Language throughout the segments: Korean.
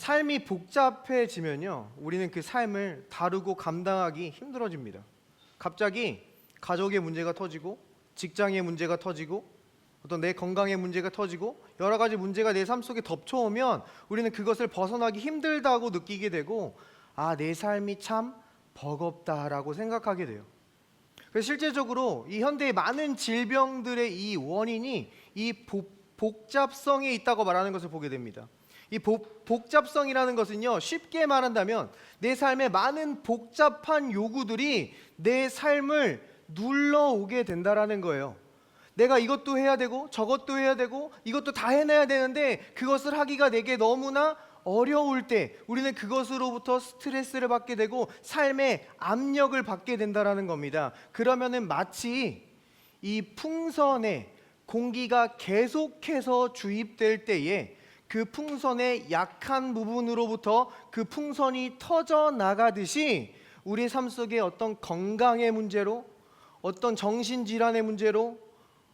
삶이 복잡해지면요, 우리는 그 삶을 다루고 감당하기 힘들어집니다. 갑자기 가족의 문제가 터지고, 직장의 문제가 터지고, 어떤 내 건강의 문제가 터지고, 여러 가지 문제가 내 삶 속에 덮쳐오면 우리는 그것을 벗어나기 힘들다고 느끼게 되고, 내 삶이 참 버겁다라고 생각하게 돼요. 그래서 실제적으로 이 현대의 많은 질병들의 이 원인이 이 복잡성에 있다고 말하는 것을 보게 됩니다. 이 복잡성이라는 것은요, 쉽게 말한다면 내 삶에 많은 복잡한 요구들이 내 삶을 눌러오게 된다라는 거예요. 내가 이것도 해야 되고 저것도 해야 되고 이것도 다 해내야 되는데 그것을 하기가 내게 너무나 어려울 때 우리는 그것으로부터 스트레스를 받게 되고 삶의 압력을 받게 된다라는 겁니다. 그러면은 마치 이 풍선에 공기가 계속해서 주입될 때에 그 풍선의 약한 부분으로부터 그 풍선이 터져 나가듯이 우리의 삶 속에 어떤 건강의 문제로, 어떤 정신질환의 문제로,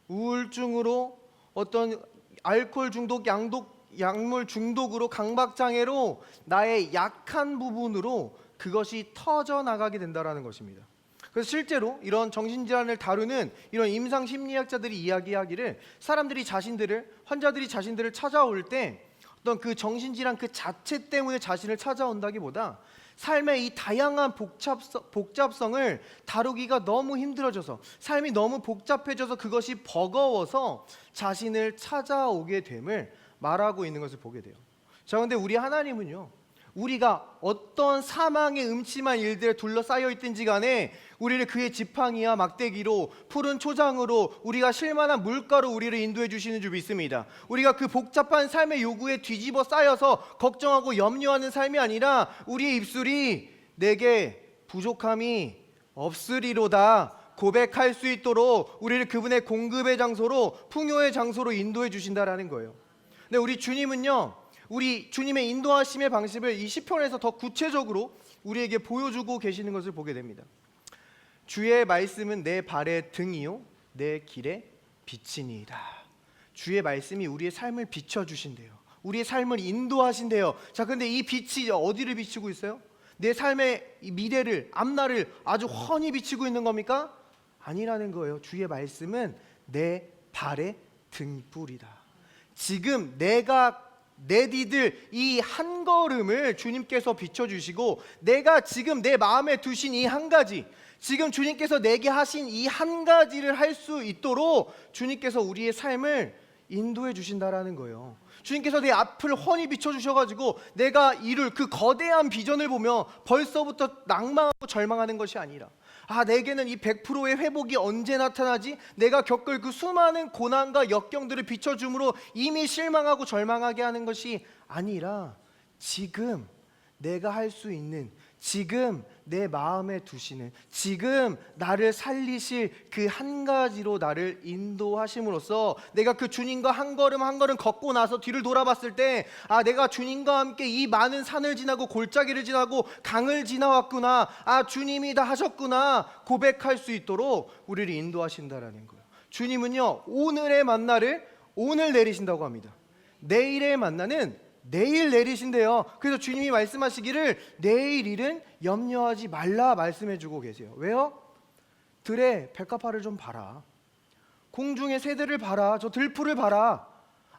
우울증으로, 어떤 알코올 중독, 약물 중독으로, 강박장애로 나의 약한 부분으로 그것이 터져 나가게 된다는 것입니다. 그래서 실제로 이런 정신질환을 다루는 이런 임상심리학자들이 이야기하기를, 사람들이 환자들이 자신들을 찾아올 때 어떤 그 정신질환 그 자체 때문에 자신을 찾아온다기보다 삶의 이 다양한 복잡성을 다루기가 너무 힘들어져서, 삶이 너무 복잡해져서 그것이 버거워서 자신을 찾아오게 됨을 말하고 있는 것을 보게 돼요. 자, 근데 우리 하나님은요, 우리가 어떤 사망의 음침한 일들에 둘러싸여 있든지 간에 우리를 그의 지팡이와 막대기로, 푸른 초장으로, 우리가 실만한 물가로 우리를 인도해 주시는 줄 믿습니다. 우리가 그 복잡한 삶의 요구에 뒤집어 쌓여서 걱정하고 염려하는 삶이 아니라 우리의 입술이 내게 부족함이 없으리로다 고백할 수 있도록 우리를 그분의 공급의 장소로, 풍요의 장소로 인도해 주신다라는 거예요. 근데 우리 주님은요, 우리 주님의 인도하심의 방식을 이 시편에서 더 구체적으로 우리에게 보여주고 계시는 것을 보게 됩니다. 주의 말씀은 내 발의 등이요 내 길의 빛이니이다. 주의 말씀이 우리의 삶을 비춰주신대요. 우리의 삶을 인도하신대요. 자, 근데 이 빛이 어디를 비추고 있어요? 내 삶의 미래를, 앞날을 아주 훤히 비추고 있는 겁니까? 아니라는 거예요. 주의 말씀은 내 발의 등불이다. 지금 내가 내디딜 이 한 걸음을 주님께서 비춰주시고, 내가 지금 내 마음에 두신 이 한 가지, 지금 주님께서 내게 하신 이 한 가지를 할 수 있도록 주님께서 우리의 삶을 인도해 주신다라는 거예요. 주님께서 내 앞을 훤히 비춰주셔가지고 내가 이룰 그 거대한 비전을 보며 벌써부터 낭망하고 절망하는 것이 아니라, 내게는 이 100%의 회복이 언제 나타나지? 내가 겪을 그 수많은 고난과 역경들을 비춰줌으로 이미 실망하고 절망하게 하는 것이 아니라, 지금 내가 할 수 있는, 지금 내 마음에 두시는, 지금 나를 살리실 그 한 가지로 나를 인도하심으로써 내가 그 주님과 한 걸음 한 걸음 걷고 나서 뒤를 돌아봤을 때, 내가 주님과 함께 이 많은 산을 지나고 골짜기를 지나고 강을 지나왔구나, 주님이 다 하셨구나 고백할 수 있도록 우리를 인도하신다라는 거예요. 주님은요, 오늘의 만나를 오늘 내리신다고 합니다. 내일의 만나는 내일 내리신대요. 그래서 주님이 말씀하시기를 내일 일은 염려하지 말라 말씀해주고 계세요. 왜요? 들에 백합화를 좀 봐라, 공중의 새들을 봐라, 저 들풀을 봐라.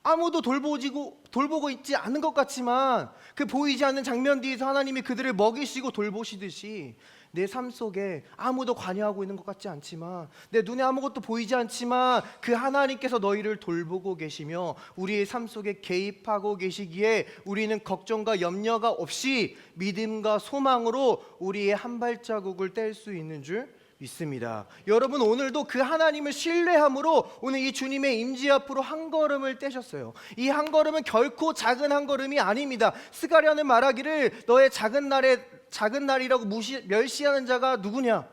아무도 돌보고 있지 않은 것 같지만 그 보이지 않는 장면 뒤에서 하나님이 그들을 먹이시고 돌보시듯이 내 삶 속에 아무도 관여하고 있는 것 같지 않지만, 내 눈에 아무것도 보이지 않지만 그 하나님께서 너희를 돌보고 계시며 우리의 삶 속에 개입하고 계시기에 우리는 걱정과 염려가 없이 믿음과 소망으로 우리의 한 발자국을 뗄 수 있는 줄 믿습니다. 여러분, 오늘도 그 하나님을 신뢰함으로 오늘 이 주님의 임재 앞으로 한 걸음을 떼셨어요. 이 한 걸음은 결코 작은 한 걸음이 아닙니다. 스가랴는 말하기를 너의 작은 날이라고 멸시하는 자가 누구냐?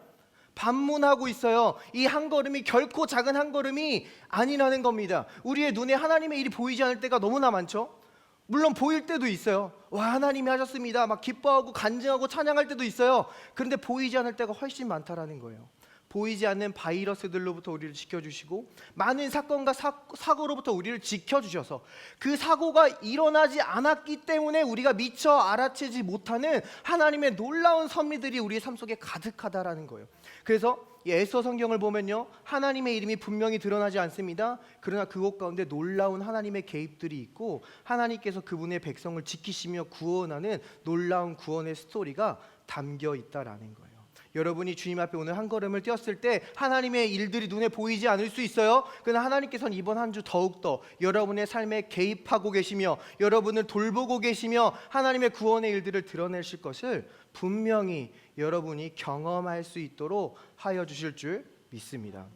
반문하고 있어요. 이 한 걸음이 결코 작은 한 걸음이 아니라는 겁니다. 우리의 눈에 하나님의 일이 보이지 않을 때가 너무나 많죠. 물론 보일 때도 있어요. 하나님이 하셨습니다 막 기뻐하고 간증하고 찬양할 때도 있어요. 그런데 보이지 않을 때가 훨씬 많다라는 거예요. 보이지 않는 바이러스들로부터 우리를 지켜주시고 많은 사건과 사고로부터 우리를 지켜주셔서 그 사고가 일어나지 않았기 때문에 우리가 미처 알아채지 못하는 하나님의 놀라운 섭리들이 우리의 삶 속에 가득하다라는 거예요. 그래서 이 에스더 성경을 보면요, 하나님의 이름이 분명히 드러나지 않습니다. 그러나 그곳 가운데 놀라운 하나님의 개입들이 있고 하나님께서 그분의 백성을 지키시며 구원하는 놀라운 구원의 스토리가 담겨 있다라는 거예요. 여러분이 주님 앞에 오늘 한 걸음을 띄었을 때 하나님의 일들이 눈에 보이지 않을 수 있어요. 그러나 하나님께서는 이번 한 주 더욱더 여러분의 삶에 개입하고 계시며 여러분을 돌보고 계시며 하나님의 구원의 일들을 드러내실 것을 분명히 여러분이 경험할 수 있도록 하여 주실 줄 믿습니다.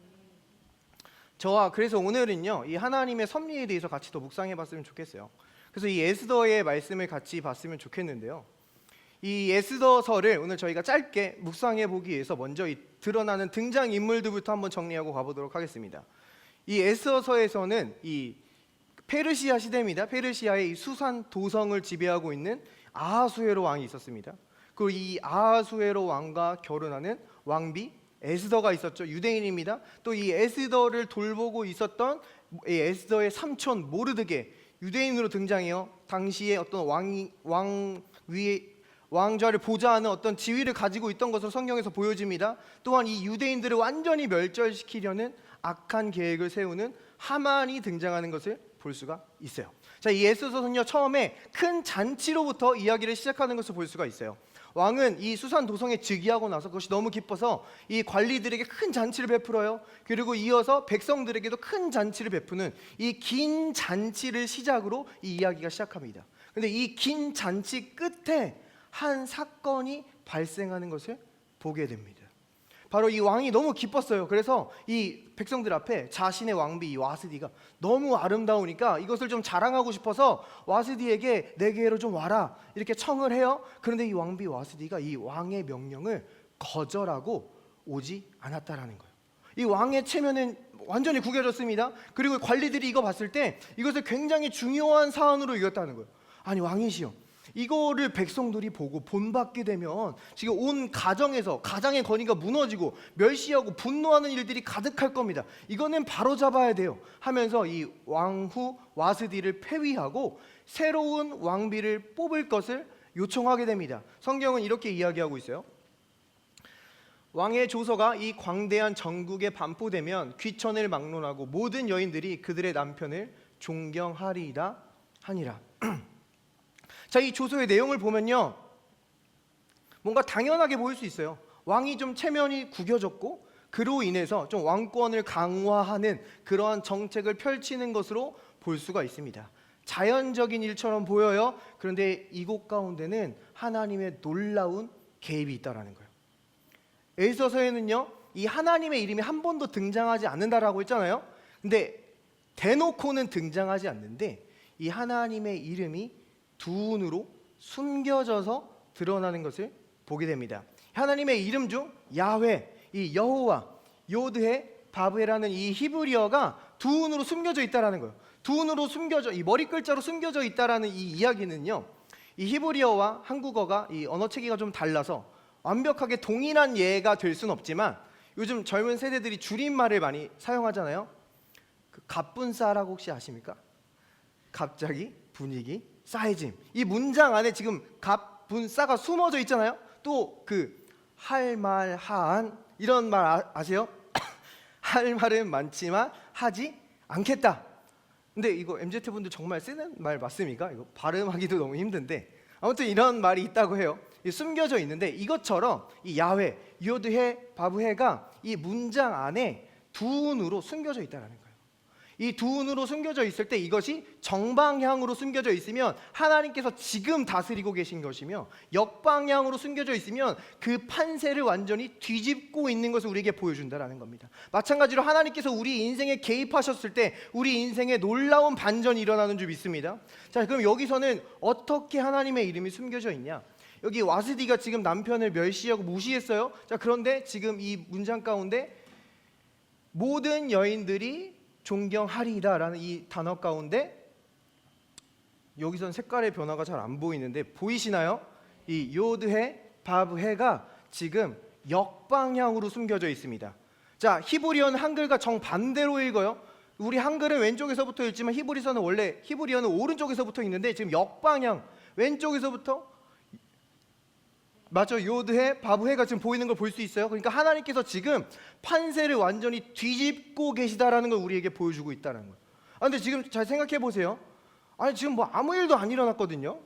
그래서 오늘은요, 이 하나님의 섭리에 대해서 같이 더 묵상해 봤으면 좋겠어요. 그래서 이 에스더의 말씀을 같이 봤으면 좋겠는데요, 이 에스더서를 오늘 저희가 짧게 묵상해 보기 위해서 먼저 이 드러나는 등장 인물들부터 한번 정리하고 가보도록 하겠습니다. 이 에스더서에서는 이 페르시아 시대입니다. 페르시아의 이 수산 도성을 지배하고 있는 아하수에로 왕이 있었습니다. 그리고 이 아하수에로 왕과 결혼하는 왕비 에스더가 있었죠. 유대인입니다. 또 이 에스더를 돌보고 있었던 이 에스더의 삼촌 모르드게, 유대인으로 등장해요. 당시에 어떤 왕좌를 보좌하는 어떤 지위를 가지고 있던 것으로 성경에서 보여집니다. 또한 이 유대인들을 완전히 멸절시키려는 악한 계획을 세우는 하만이 등장하는 것을 볼 수가 있어요. 자, 이 에스더서는요, 처음에 큰 잔치로부터 이야기를 시작하는 것을 볼 수가 있어요. 왕은 이 수산 도성에 즉위하고 나서 그것이 너무 기뻐서 이 관리들에게 큰 잔치를 베풀어요. 그리고 이어서 백성들에게도 큰 잔치를 베푸는 이 긴 잔치를 시작으로 이 이야기가 시작합니다. 근데 이 긴 잔치 끝에 한 사건이 발생하는 것을 보게 됩니다. 바로 이 왕이 너무 기뻤어요. 그래서 이 백성들 앞에 자신의 왕비 이 와스디가 너무 아름다우니까 이것을 좀 자랑하고 싶어서 와스디에게 내게로 좀 와라 이렇게 청을 해요. 그런데 이 왕비 와스디가 이 왕의 명령을 거절하고 오지 않았다라는 거예요. 이 왕의 체면은 완전히 구겨졌습니다. 그리고 관리들이 이거 봤을 때 이것을 굉장히 중요한 사안으로 여겼다는 거예요. 아니 왕이시여, 이거를 백성들이 보고 본받게 되면 지금 온 가장의 권위가 무너지고 멸시하고 분노하는 일들이 가득할 겁니다. 이거는 바로잡아야 돼요 하면서 이 왕후 와스디를 폐위하고 새로운 왕비를 뽑을 것을 요청하게 됩니다. 성경은 이렇게 이야기하고 있어요. 왕의 조서가 이 광대한 전국에 반포되면 귀천을 막론하고 모든 여인들이 그들의 남편을 존경하리이다 하니라. 자, 이 조서의 내용을 보면요, 뭔가 당연하게 보일 수 있어요. 왕이 좀 체면이 구겨졌고 그로 인해서 좀 왕권을 강화하는 그러한 정책을 펼치는 것으로 볼 수가 있습니다. 자연적인 일처럼 보여요. 그런데 이곳 가운데는 하나님의 놀라운 개입이 있다라는 거예요. 에스더서에는요, 이 하나님의 이름이 한 번도 등장하지 않는다라고 했잖아요. 근데 대놓고는 등장하지 않는데 이 하나님의 이름이 두운으로 숨겨져서 드러나는 것을 보게 됩니다. 하나님의 이름 중 야훼, 이 여호와, 요드해, 바브헤라는 이 히브리어가 두운으로 숨겨져 있다라는 거예요. 두운으로 숨겨져, 이 머리 글자로 숨겨져 있다라는 이 이야기는요, 이 히브리어와 한국어가 이 언어 체계가 좀 달라서 완벽하게 동일한 예가 될 수는 없지만 요즘 젊은 세대들이 줄임말을 많이 사용하잖아요. 그 갑분싸라고 혹시 아십니까? 갑자기, 분위기, 싸해짐. 이 문장 안에 지금 갑분싸가 숨어져 있잖아요. 또 그 할 말 하안 이런 말 아세요? 할 말은 많지만 하지 않겠다. 근데 이거 MZ분들 정말 쓰는 말 맞습니까? 이거 발음하기도 너무 힘든데 아무튼 이런 말이 있다고 해요. 숨겨져 있는데 이것처럼 이 야훼, 요드해, 바브헤가 이 문장 안에 두운으로 숨겨져 있다는 거예요. 이 두운으로 숨겨져 있을 때 이것이 정방향으로 숨겨져 있으면 하나님께서 지금 다스리고 계신 것이며 역방향으로 숨겨져 있으면 그 판세를 완전히 뒤집고 있는 것을 우리에게 보여준다는 겁니다. 마찬가지로 하나님께서 우리 인생에 개입하셨을 때 우리 인생에 놀라운 반전이 일어나는 줄 믿습니다. 자, 그럼 여기서는 어떻게 하나님의 이름이 숨겨져 있냐? 여기 와스디가 지금 남편을 멸시하고 무시했어요. 자, 그런데 지금 이 문장 가운데 모든 여인들이 존경하리라라는 이 단어 가운데 여기선 색깔의 변화가 잘 안 보이는데 보이시나요? 이 요드해, 바브헤가 지금 역방향으로 숨겨져 있습니다. 자, 히브리어는 한글과 정반대로 읽어요. 우리 한글은 왼쪽에서부터 읽지만 히브리서는 원래 히브리어는 오른쪽에서부터 읽는데 지금 역방향 왼쪽에서부터 맞죠? 요드해 바브해가 지금 보이는 걸 볼 수 있어요. 그러니까 하나님께서 지금 판세를 완전히 뒤집고 계시다라는 걸 우리에게 보여주고 있다는 거예요. 근데 지금 잘 생각해 보세요. 아니 지금 뭐 아무 일도 안 일어났거든요.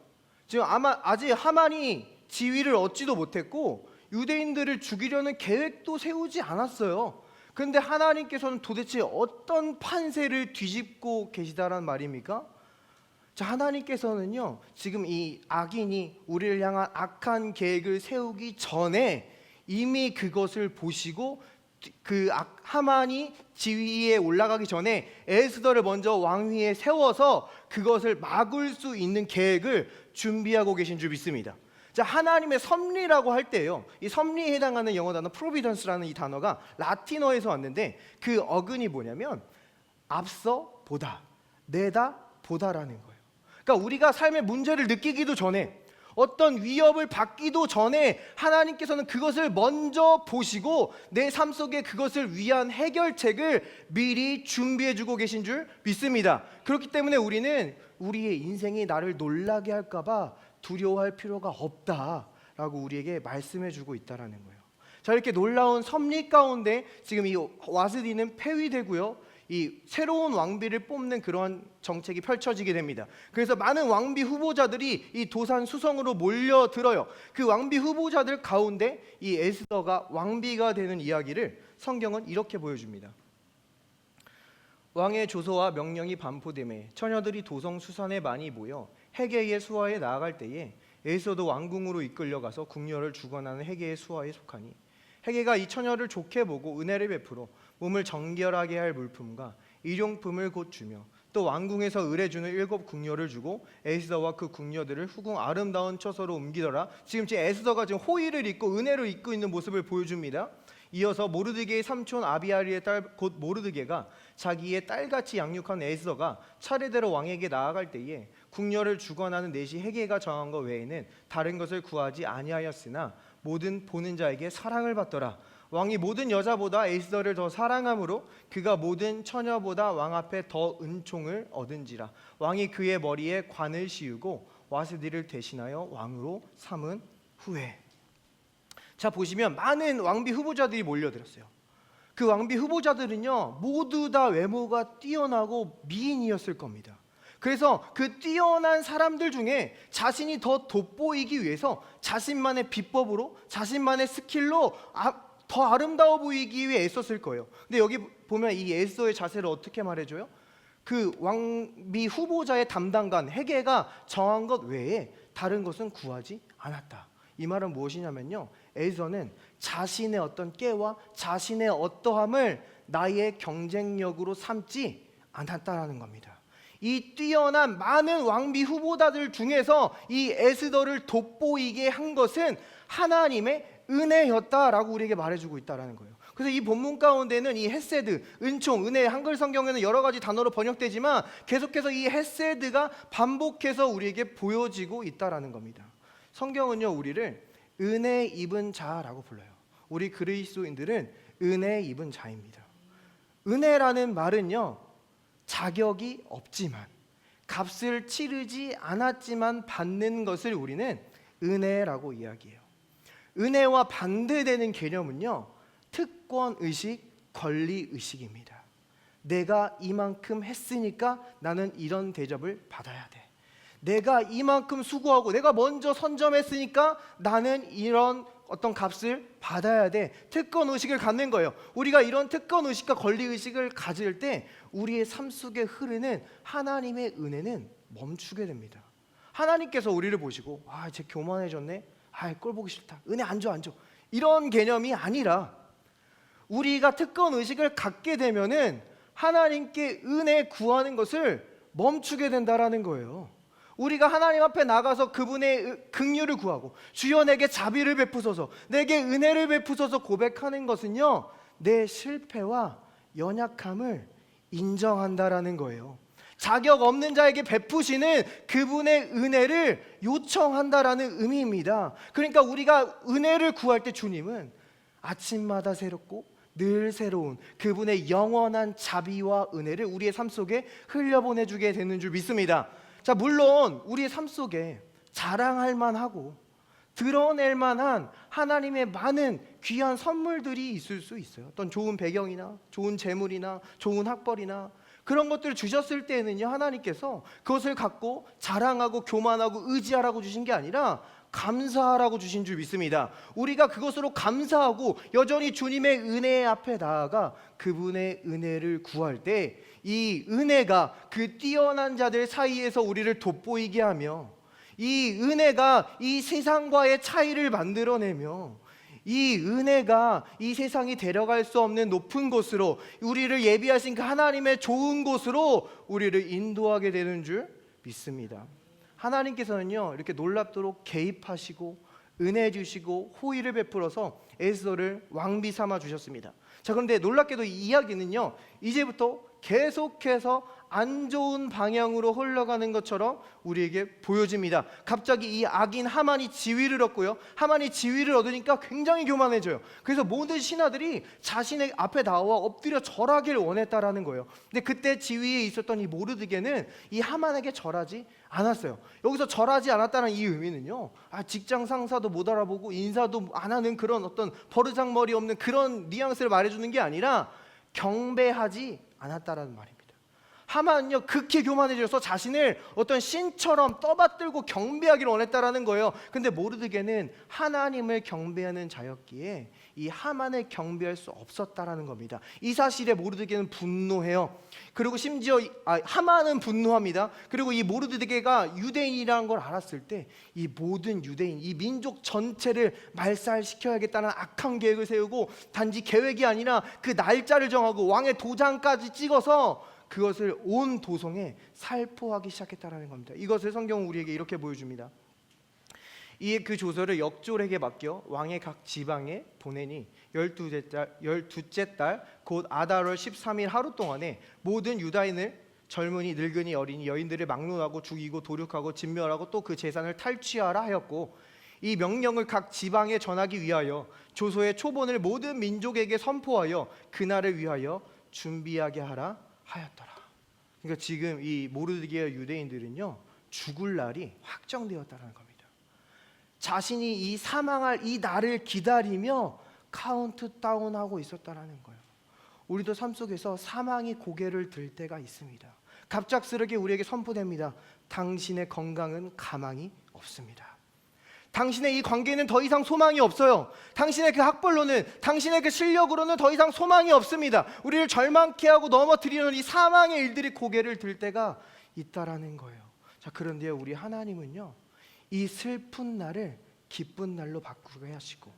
지금 아직 하만이 지위를 얻지도 못했고 유대인들을 죽이려는 계획도 세우지 않았어요. 그런데 하나님께서는 도대체 어떤 판세를 뒤집고 계시다란 말입니까? 자, 하나님께서는요 지금 이 악인이 우리를 향한 악한 계획을 세우기 전에 이미 그것을 보시고 하만이 지위에 올라가기 전에 에스더를 먼저 왕위에 세워서 그것을 막을 수 있는 계획을 준비하고 계신 줄 믿습니다. 자, 하나님의 섭리라고 할 때요, 이 섭리에 해당하는 영어 단어 프로비던스라는 이 단어가 라틴어에서 왔는데 그 어근이 뭐냐면 앞서 보다, 내다 보다라는 거예요. 그러니까 우리가 삶의 문제를 느끼기도 전에 어떤 위협을 받기도 전에 하나님께서는 그것을 먼저 보시고 내 삶 속에 그것을 위한 해결책을 미리 준비해주고 계신 줄 믿습니다. 그렇기 때문에 우리는 우리의 인생이 나를 놀라게 할까봐 두려워할 필요가 없다라고 우리에게 말씀해주고 있다라는 거예요. 자, 이렇게 놀라운 섭리 가운데 지금 이 와스디는 폐위되고요, 이 새로운 왕비를 뽑는 그런 정책이 펼쳐지게 됩니다. 그래서 많은 왕비 후보자들이 이 도산 수성으로 몰려들어요. 그 왕비 후보자들 가운데 이 에스더가 왕비가 되는 이야기를 성경은 이렇게 보여줍니다. 왕의 조서와 명령이 반포되매 처녀들이 도성 수산에 많이 모여 헤게의 수하에 나아갈 때에 에스더도 왕궁으로 이끌려가서 궁녀를 주관하는 헤게의 수하에 속하니 헤게가 이 처녀를 좋게 보고 은혜를 베풀어 몸을 정결하게 할 물품과 일용품을 곧 주며 또 왕궁에서 의뢰주는 7 궁녀를 주고 에스더와 그 궁녀들을 후궁 아름다운 처소로 옮기더라. 지금 에스더가 지금 호의를 입고 은혜를 입고 있는 모습을 보여줍니다. 이어서 모르드게의 삼촌 아비아리의 딸 곧 모르드게가 자기의 딸같이 양육한 에스더가 차례대로 왕에게 나아갈 때에 궁녀를 주관하는 넷이 헤게가 정한 것 외에는 다른 것을 구하지 아니하였으나 모든 보는 자에게 사랑을 받더라. 왕이 모든 여자보다 에스더를 더 사랑함으로 그가 모든 처녀보다 왕 앞에 더 은총을 얻은지라. 왕이 그의 머리에 관을 씌우고 와스디를 대신하여 왕으로 삼은 후에. 자, 보시면 많은 왕비 후보자들이 몰려들었어요. 그 왕비 후보자들은요 모두 다 외모가 뛰어나고 미인이었을 겁니다. 그래서 그 뛰어난 사람들 중에 자신이 더 돋보이기 위해서 자신만의 비법으로 자신만의 스킬로 더 아름다워 보이기 위해 애썼을 거예요. 근데 여기 보면 이 에스더의 자세를 어떻게 말해줘요? 그 왕비 후보자의 담당관 헤게가 정한 것 외에 다른 것은 구하지 않았다. 이 말은 무엇이냐면요, 에스더는 자신의 어떤 깨와 자신의 어떠함을 나의 경쟁력으로 삼지 않았다라는 겁니다. 이 뛰어난 많은 왕비 후보자들 중에서 이 에스더를 돋보이게 한 것은 하나님의 은혜였다라고 우리에게 말해주고 있다라는 거예요. 그래서 이 본문 가운데는 이 헤세드, 은총, 은혜, 한글 성경에는 여러 가지 단어로 번역되지만 계속해서 이 헤세드가 반복해서 우리에게 보여지고 있다라는 겁니다. 성경은요 우리를 은혜 입은 자라고 불러요. 우리 그리스도인들은 은혜 입은 자입니다. 은혜라는 말은요 자격이 없지만 값을 치르지 않았지만 받는 것을 우리는 은혜라고 이야기해요. 은혜와 반대되는 개념은요 특권의식, 권리의식입니다. 내가 이만큼 했으니까 나는 이런 대접을 받아야 돼. 내가 이만큼 수고하고 내가 먼저 선점했으니까 나는 이런 어떤 값을 받아야 돼. 특권의식을 갖는 거예요. 우리가 이런 특권의식과 권리의식을 가질 때 우리의 삶 속에 흐르는 하나님의 은혜는 멈추게 됩니다. 하나님께서 우리를 보시고 쟤 교만해졌네, 꼴 보기 싫다, 은혜 안 줘 이런 개념이 아니라 우리가 특권의식을 갖게 되면은 하나님께 은혜 구하는 것을 멈추게 된다라는 거예요. 우리가 하나님 앞에 나가서 그분의 긍휼을 구하고 주여 내게 자비를 베푸소서, 내게 은혜를 베푸소서 고백하는 것은요 내 실패와 연약함을 인정한다라는 거예요. 자격 없는 자에게 베푸시는 그분의 은혜를 요청한다라는 의미입니다. 그러니까 우리가 은혜를 구할 때 주님은 아침마다 새롭고 늘 새로운 그분의 영원한 자비와 은혜를 우리의 삶 속에 흘려보내주게 되는 줄 믿습니다. 자, 물론 우리의 삶 속에 자랑할 만하고 드러낼 만한 하나님의 많은 귀한 선물들이 있을 수 있어요. 어떤 좋은 배경이나 좋은 재물이나 좋은 학벌이나 그런 것들을 주셨을 때에는요, 하나님께서 그것을 갖고 자랑하고 교만하고 의지하라고 주신 게 아니라 감사하라고 주신 줄 믿습니다. 우리가 그것으로 감사하고 여전히 주님의 은혜 앞에 나아가 그분의 은혜를 구할 때 이 은혜가 그 뛰어난 자들 사이에서 우리를 돋보이게 하며 이 은혜가 이 세상과의 차이를 만들어내며 이 은혜가 이 세상이 데려갈 수 없는 높은 곳으로 우리를 예비하신 그 하나님의 좋은 곳으로 우리를 인도하게 되는 줄 믿습니다. 하나님께서는요, 이렇게 놀랍도록 개입하시고 은혜 주시고 호의를 베풀어서 에스더를 왕비 삼아 주셨습니다. 자, 그런데 놀랍게도 이 이야기는요, 이제부터 계속해서 안 좋은 방향으로 흘러가는 것처럼 우리에게 보여집니다. 갑자기 이 악인 하만이 지위를 얻고요, 하만이 지위를 얻으니까 굉장히 교만해져요. 그래서 모든 신하들이 자신의 앞에 나와 엎드려 절하기를 원했다라는 거예요. 근데 그때 지위에 있었던 이 모르드게는 이 하만에게 절하지 않았어요. 여기서 절하지 않았다는 이 의미는요, 직장 상사도 못 알아보고 인사도 안 하는 그런 어떤 버르장머리 없는 그런 뉘앙스를 말해주는 게 아니라 경배하지 않았다라는 말입니다. 하만은요, 극히 교만해져서 자신을 어떤 신처럼 떠받들고 경배하기를 원했다라는 거예요. 근데 모르드게는 하나님을 경배하는 자였기에 이 하만을 경배할 수 없었다라는 겁니다. 이 사실에 모르드게는 분노해요. 그리고 심지어 하만은 분노합니다. 그리고 이 모르드게가 유대인이라는 걸 알았을 때 이 모든 유대인, 이 민족 전체를 말살시켜야겠다는 악한 계획을 세우고 단지 계획이 아니라 그 날짜를 정하고 왕의 도장까지 찍어서 그것을 온 도성에 살포하기 시작했다라는 겁니다. 이것을 성경은 우리에게 이렇게 보여줍니다. 이에 그 조서를 역졸에게 맡겨 왕의 각 지방에 보내니 12째 달 곧 아달월 13일 하루 동안에 모든 유다인을 젊은이 늙은이 어린이 여인들을 막론하고 죽이고 도륙하고 진멸하고 또 그 재산을 탈취하라 하였고, 이 명령을 각 지방에 전하기 위하여 조서의 초본을 모든 민족에게 선포하여 그날을 위하여 준비하게 하라 하였더라. 그러니까 지금 이 모르드게의 유대인들은요, 죽을 날이 확정되었다는 겁니다. 자신이 이 사망할 이 날을 기다리며 카운트다운하고 있었다는 거예요. 우리도 삶 속에서 사망이 고개를 들 때가 있습니다. 갑작스럽게 우리에게 선포됩니다. 당신의 건강은 가망이 없습니다. 당신의 이 관계는 더 이상 소망이 없어요. 당신의 그 학벌로는, 당신의 그 실력으로는 더 이상 소망이 없습니다. 우리를 절망케 하고 넘어뜨리는 이 사망의 일들이 고개를 들 때가 있다라는 거예요. 자, 그런데 우리 하나님은요, 이 슬픈 날을 기쁜 날로 바꾸게 하시고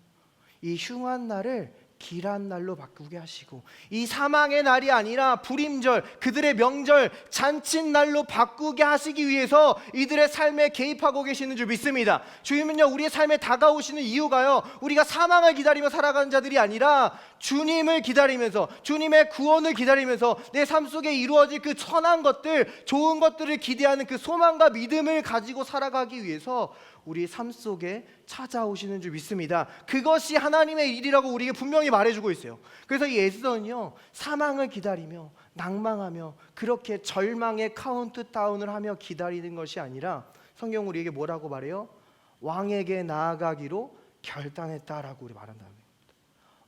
이 흉한 날을 길한 날로 바꾸게 하시고 이 사망의 날이 아니라 불임절, 그들의 명절, 잔칫날로 바꾸게 하시기 위해서 이들의 삶에 개입하고 계시는 줄 믿습니다. 주님은요, 우리의 삶에 다가오시는 이유가요, 우리가 사망을 기다리며 살아가는 자들이 아니라 주님을 기다리면서, 주님의 구원을 기다리면서 내 삶 속에 이루어질 그 선한 것들, 좋은 것들을 기대하는 그 소망과 믿음을 가지고 살아가기 위해서 우리 삶 속에 찾아오시는 줄 믿습니다. 그것이 하나님의 일이라고 우리에게 분명히 말해주고 있어요. 그래서 이 에스더는요, 사망을 기다리며 낭망하며 그렇게 절망의 카운트다운을 하며 기다리는 것이 아니라 성경 우리에게 뭐라고 말해요? 왕에게 나아가기로 결단했다라고 우리 말한다는 겁니다.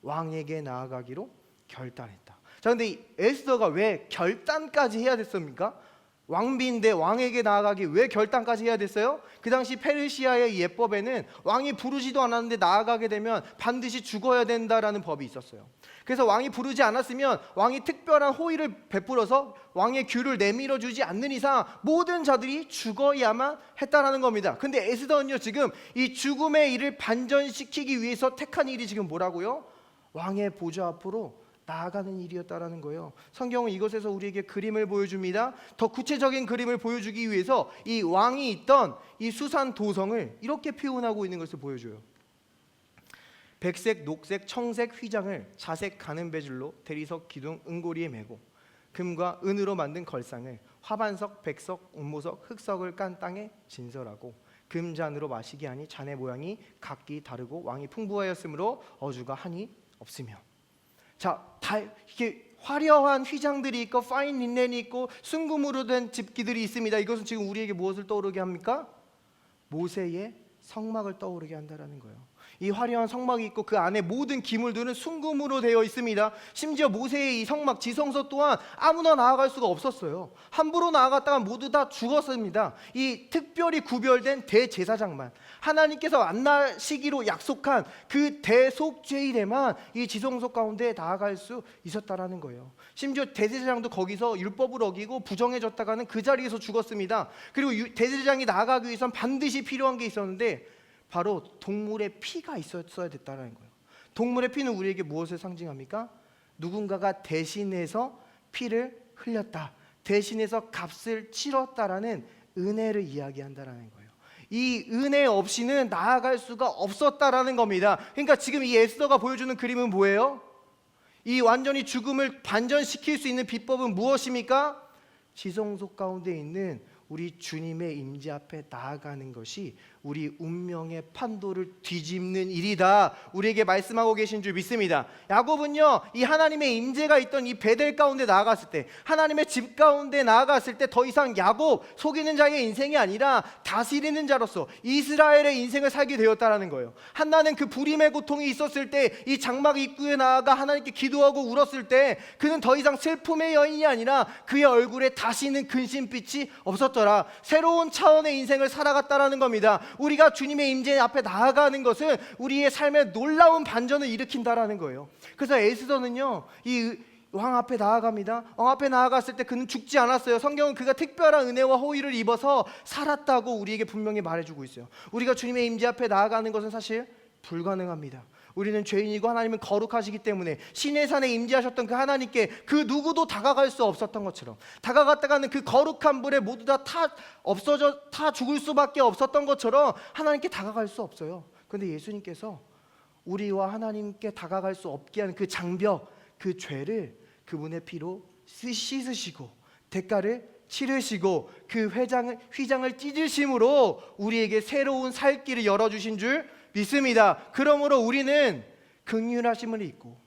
왕에게 나아가기로 결단했다. 자, 근데 이 에스더가 왜 결단까지 해야 됐습니까? 왕비인데 왕에게 나아가기 왜 결단까지 해야 됐어요? 그 당시 페르시아의 예법에는 왕이 부르지도 않았는데 나아가게 되면 반드시 죽어야 된다라는 법이 있었어요. 그래서 왕이 부르지 않았으면 왕이 특별한 호의를 베풀어서 왕의 규를 내밀어 주지 않는 이상 모든 자들이 죽어야만 했다라는 겁니다. 근데 에스더는요, 지금 이 죽음의 일을 반전시키기 위해서 택한 일이 지금 뭐라고요? 왕의 보좌 앞으로 나아가는 일이었다라는 거예요. 성경은 이것에서 우리에게 그림을 보여줍니다. 더 구체적인 그림을 보여주기 위해서 이 왕이 있던 이 수산 도성을 이렇게 표현하고 있는 것을 보여줘요. 백색, 녹색, 청색 휘장을 자색 가는 배줄로 대리석 기둥 은고리에 메고 금과 은으로 만든 걸상을 화반석, 백석, 옥모석, 흑석을 깐 땅에 진설하고 금잔으로 마시게 하니 잔의 모양이 각기 다르고 왕이 풍부하였으므로 어주가 한이 없으며. 자, 다 이렇게 화려한 휘장들이 있고 파인 린넨이 있고 순금으로 된 집기들이 있습니다. 이것은 지금 우리에게 무엇을 떠오르게 합니까? 모세의 성막을 떠오르게 한다라는 거예요. 이 화려한 성막이 있고 그 안에 모든 기물들은 순금으로 되어 있습니다. 심지어 모세의 이 성막 지성소 또한 아무나 나아갈 수가 없었어요. 함부로 나아갔다가 모두 다 죽었습니다. 이 특별히 구별된 대제사장만, 하나님께서 만나시기로 약속한 그 대속죄일에만 이 지성소 가운데 나아갈 수 있었다라는 거예요. 심지어 대제사장도 거기서 율법을 어기고 부정해졌다가는 그 자리에서 죽었습니다. 그리고 대제사장이 나아가기 위해선 반드시 필요한 게 있었는데 바로 동물의 피가 있었어야 됐다는 거예요. 동물의 피는 우리에게 무엇을 상징합니까? 누군가가 대신해서 피를 흘렸다, 대신해서 값을 치렀다라는 은혜를 이야기한다라는 거예요. 이 은혜 없이는 나아갈 수가 없었다라는 겁니다. 그러니까 지금 이 에스더가 보여주는 그림은 뭐예요? 이 완전히 죽음을 반전시킬 수 있는 비법은 무엇입니까? 지성소 가운데 있는 우리 주님의 임재 앞에 나아가는 것이 우리 운명의 판도를 뒤집는 일이다, 우리에게 말씀하고 계신 줄 믿습니다. 야곱은요, 이 하나님의 임재가 있던 이 베델 가운데 나아갔을 때, 하나님의 집 가운데 나아갔을 때 더 이상 야곱, 속이는 자의 인생이 아니라 다스리는 자로서 이스라엘의 인생을 살게 되었다라는 거예요. 한나는 그 불임의 고통이 있었을 때 이 장막 입구에 나아가 하나님께 기도하고 울었을 때 그는 더 이상 슬픔의 여인이 아니라 그의 얼굴에 다시는 근심빛이 없었더라. 새로운 차원의 인생을 살아갔다라는 겁니다. 우리가 주님의 임재 앞에 나아가는 것은 우리의 삶에 놀라운 반전을 일으킨다라는 거예요. 그래서 에스더는요, 이 왕 앞에 나아갑니다. 왕 앞에 나아갔을 때 그는 죽지 않았어요. 성경은 그가 특별한 은혜와 호의를 입어서 살았다고 우리에게 분명히 말해주고 있어요. 우리가 주님의 임재 앞에 나아가는 것은 사실 불가능합니다. 우리는 죄인이고 하나님은 거룩하시기 때문에 신의 산에 임재하셨던 그 하나님께 그 누구도 다가갈 수 없었던 것처럼, 다가갔다가는 그 거룩한 불에 모두 다 없어져 타 죽을 수밖에 없었던 것처럼 하나님께 다가갈 수 없어요. 그런데 예수님께서 우리와 하나님께 다가갈 수 없게 하는 그 장벽, 그 죄를 그분의 피로 씻으시고 대가를 치르시고 그 휘장을 찢으심으로 우리에게 새로운 살 길을 열어주신 줄 믿습니다. 그러므로 우리는 긍휼하심을 잊고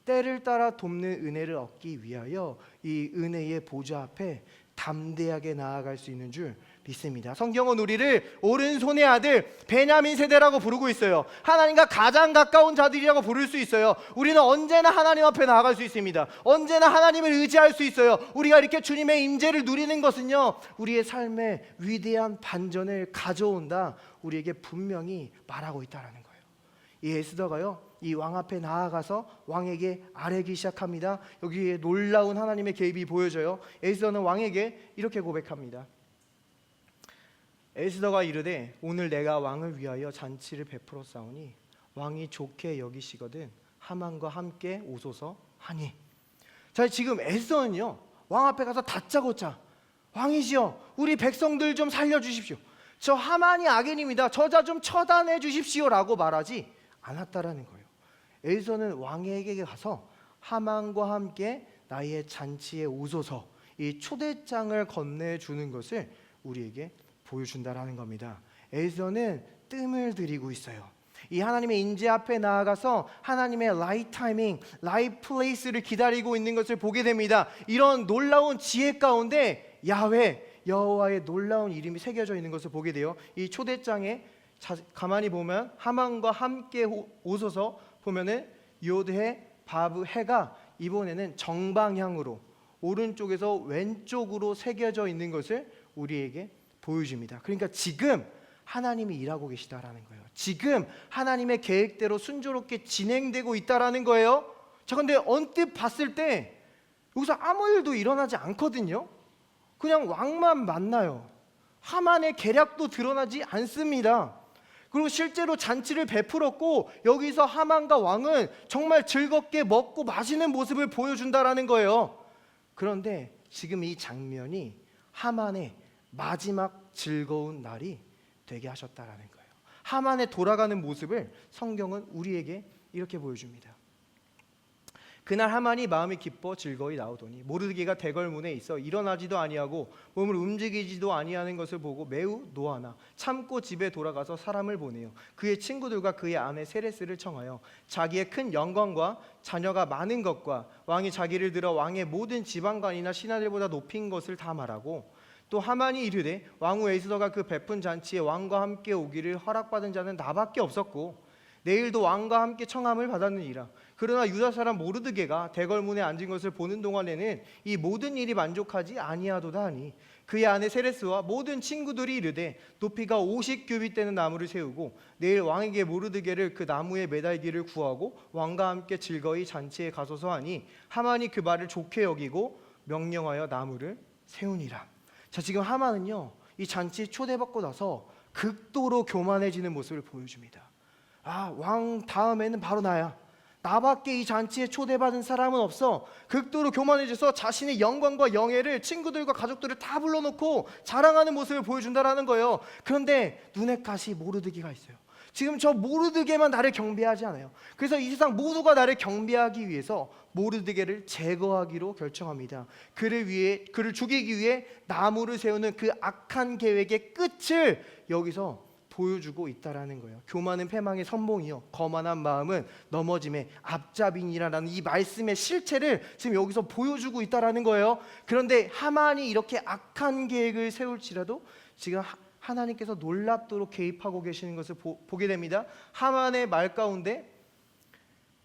때를 따라 돕는 은혜를 얻기 위하여 이 은혜의 보좌 앞에 담대하게 나아갈 수 있는 줄 믿습니다. 성경은 우리를 오른손의 아들 베냐민 세대라고 부르고 있어요. 하나님과 가장 가까운 자들이라고 부를 수 있어요. 우리는 언제나 하나님 앞에 나아갈 수 있습니다. 언제나 하나님을 의지할 수 있어요. 우리가 이렇게 주님의 임재를 누리는 것은요, 우리의 삶에 위대한 반전을 가져온다, 우리에게 분명히 말하고 있다는 거예요. 이 에스더가요, 이 왕 앞에 나아가서 왕에게 아뢰기 시작합니다. 여기에 놀라운 하나님의 개입이 보여져요. 에스더는 왕에게 이렇게 고백합니다. 에스더가 이르되 오늘 내가 왕을 위하여 잔치를 베풀어 싸우니 왕이 좋게 여기시거든 하만과 함께 오소서 하니. 자, 지금 에스더는요, 왕 앞에 가서 다짜고짜 왕이시여 우리 백성들 좀 살려주십시오, 저 하만이 악인입니다, 저자 좀 처단해 주십시오라고 말하지 않았다라는 거예요. 에스더는 왕에게 가서 하만과 함께 나의 잔치에 오소서, 이 초대장을 건네주는 것을 우리에게 보여준다라는 겁니다. 에스더는 뜸을 들이고 있어요. 이 하나님의 임재 앞에 나아가서 하나님의 라이트 타이밍, 라이트 플레이스를 기다리고 있는 것을 보게 됩니다. 이런 놀라운 지혜 가운데 야훼, 여호와의 놀라운 이름이 새겨져 있는 것을 보게 돼요. 이 초대장에 가만히 보면 하만과 함께 오소서 보면은 요드해 바브 해가 이번에는 정방향으로 오른쪽에서 왼쪽으로 새겨져 있는 것을 우리에게 보여줍니다. 그러니까 지금 하나님이 일하고 계시다라는 거예요. 지금 하나님의 계획대로 순조롭게 진행되고 있다라는 거예요. 자, 근데 언뜻 봤을 때 여기서 아무 일도 일어나지 않거든요. 그냥 왕만 만나요. 하만의 계략도 드러나지 않습니다. 그리고 실제로 잔치를 베풀었고 여기서 하만과 왕은 정말 즐겁게 먹고 마시는 모습을 보여준다라는 거예요. 그런데 지금 이 장면이 하만의 마지막 즐거운 날이 되게 하셨다라는 거예요. 하만의 돌아가는 모습을 성경은 우리에게 이렇게 보여줍니다. 그날 하만이 마음이 기뻐 즐거이 나오더니 모르드게가 대궐문에 있어 일어나지도 아니하고 몸을 움직이지도 아니하는 것을 보고 매우 노하나 참고 집에 돌아가서 사람을 보내요. 그의 친구들과 그의 아내 세레스를 청하여 자기의 큰 영광과 자녀가 많은 것과 왕이 자기를 들어 왕의 모든 지방관이나 신하들보다 높인 것을 다 말하고, 또 하만이 이르되 왕후 에스더가 그 베푼 잔치에 왕과 함께 오기를 허락받은 자는 나밖에 없었고 내일도 왕과 함께 청함을 받았느니라. 그러나 유다 사람 모르드게가 대궐문에 앉은 것을 보는 동안에는 이 모든 일이 만족하지 아니하도다 하니, 그의 아내 세레스와 모든 친구들이 이르되 높이가 50규빗 되는 나무를 세우고 내일 왕에게 모르드게를 그 나무에 매달기를 구하고 왕과 함께 즐거이 잔치에 가소서 하니, 하만이 그 말을 좋게 여기고 명령하여 나무를 세우니라. 자, 지금 하만은요, 이 잔치에 초대받고 나서 극도로 교만해지는 모습을 보여줍니다. 왕 다음에는 바로 나야. 나밖에 이 잔치에 초대받은 사람은 없어. 극도로 교만해져서 자신의 영광과 영예를 친구들과 가족들을 다 불러놓고 자랑하는 모습을 보여준다라는 거예요. 그런데 눈에 가시 모르드게가 있어요. 지금 저 모르드게만 나를 경배하지 않아요. 그래서 이 세상 모두가 나를 경배하기 위해서 모르드게를 제거하기로 결정합니다. 그를 죽이기 위해 나무를 세우는 그 악한 계획의 끝을 여기서 보여주고 있다라는 거예요. 교만은 패망의 선봉이요 거만한 마음은 넘어짐의 앞잡이니라는 이 말씀의 실체를 지금 여기서 보여주고 있다라는 거예요. 그런데 하만이 이렇게 악한 계획을 세울지라도 지금 하나님께서 놀랍도록 개입하고 계시는 것을 보게 됩니다. 하만의 말 가운데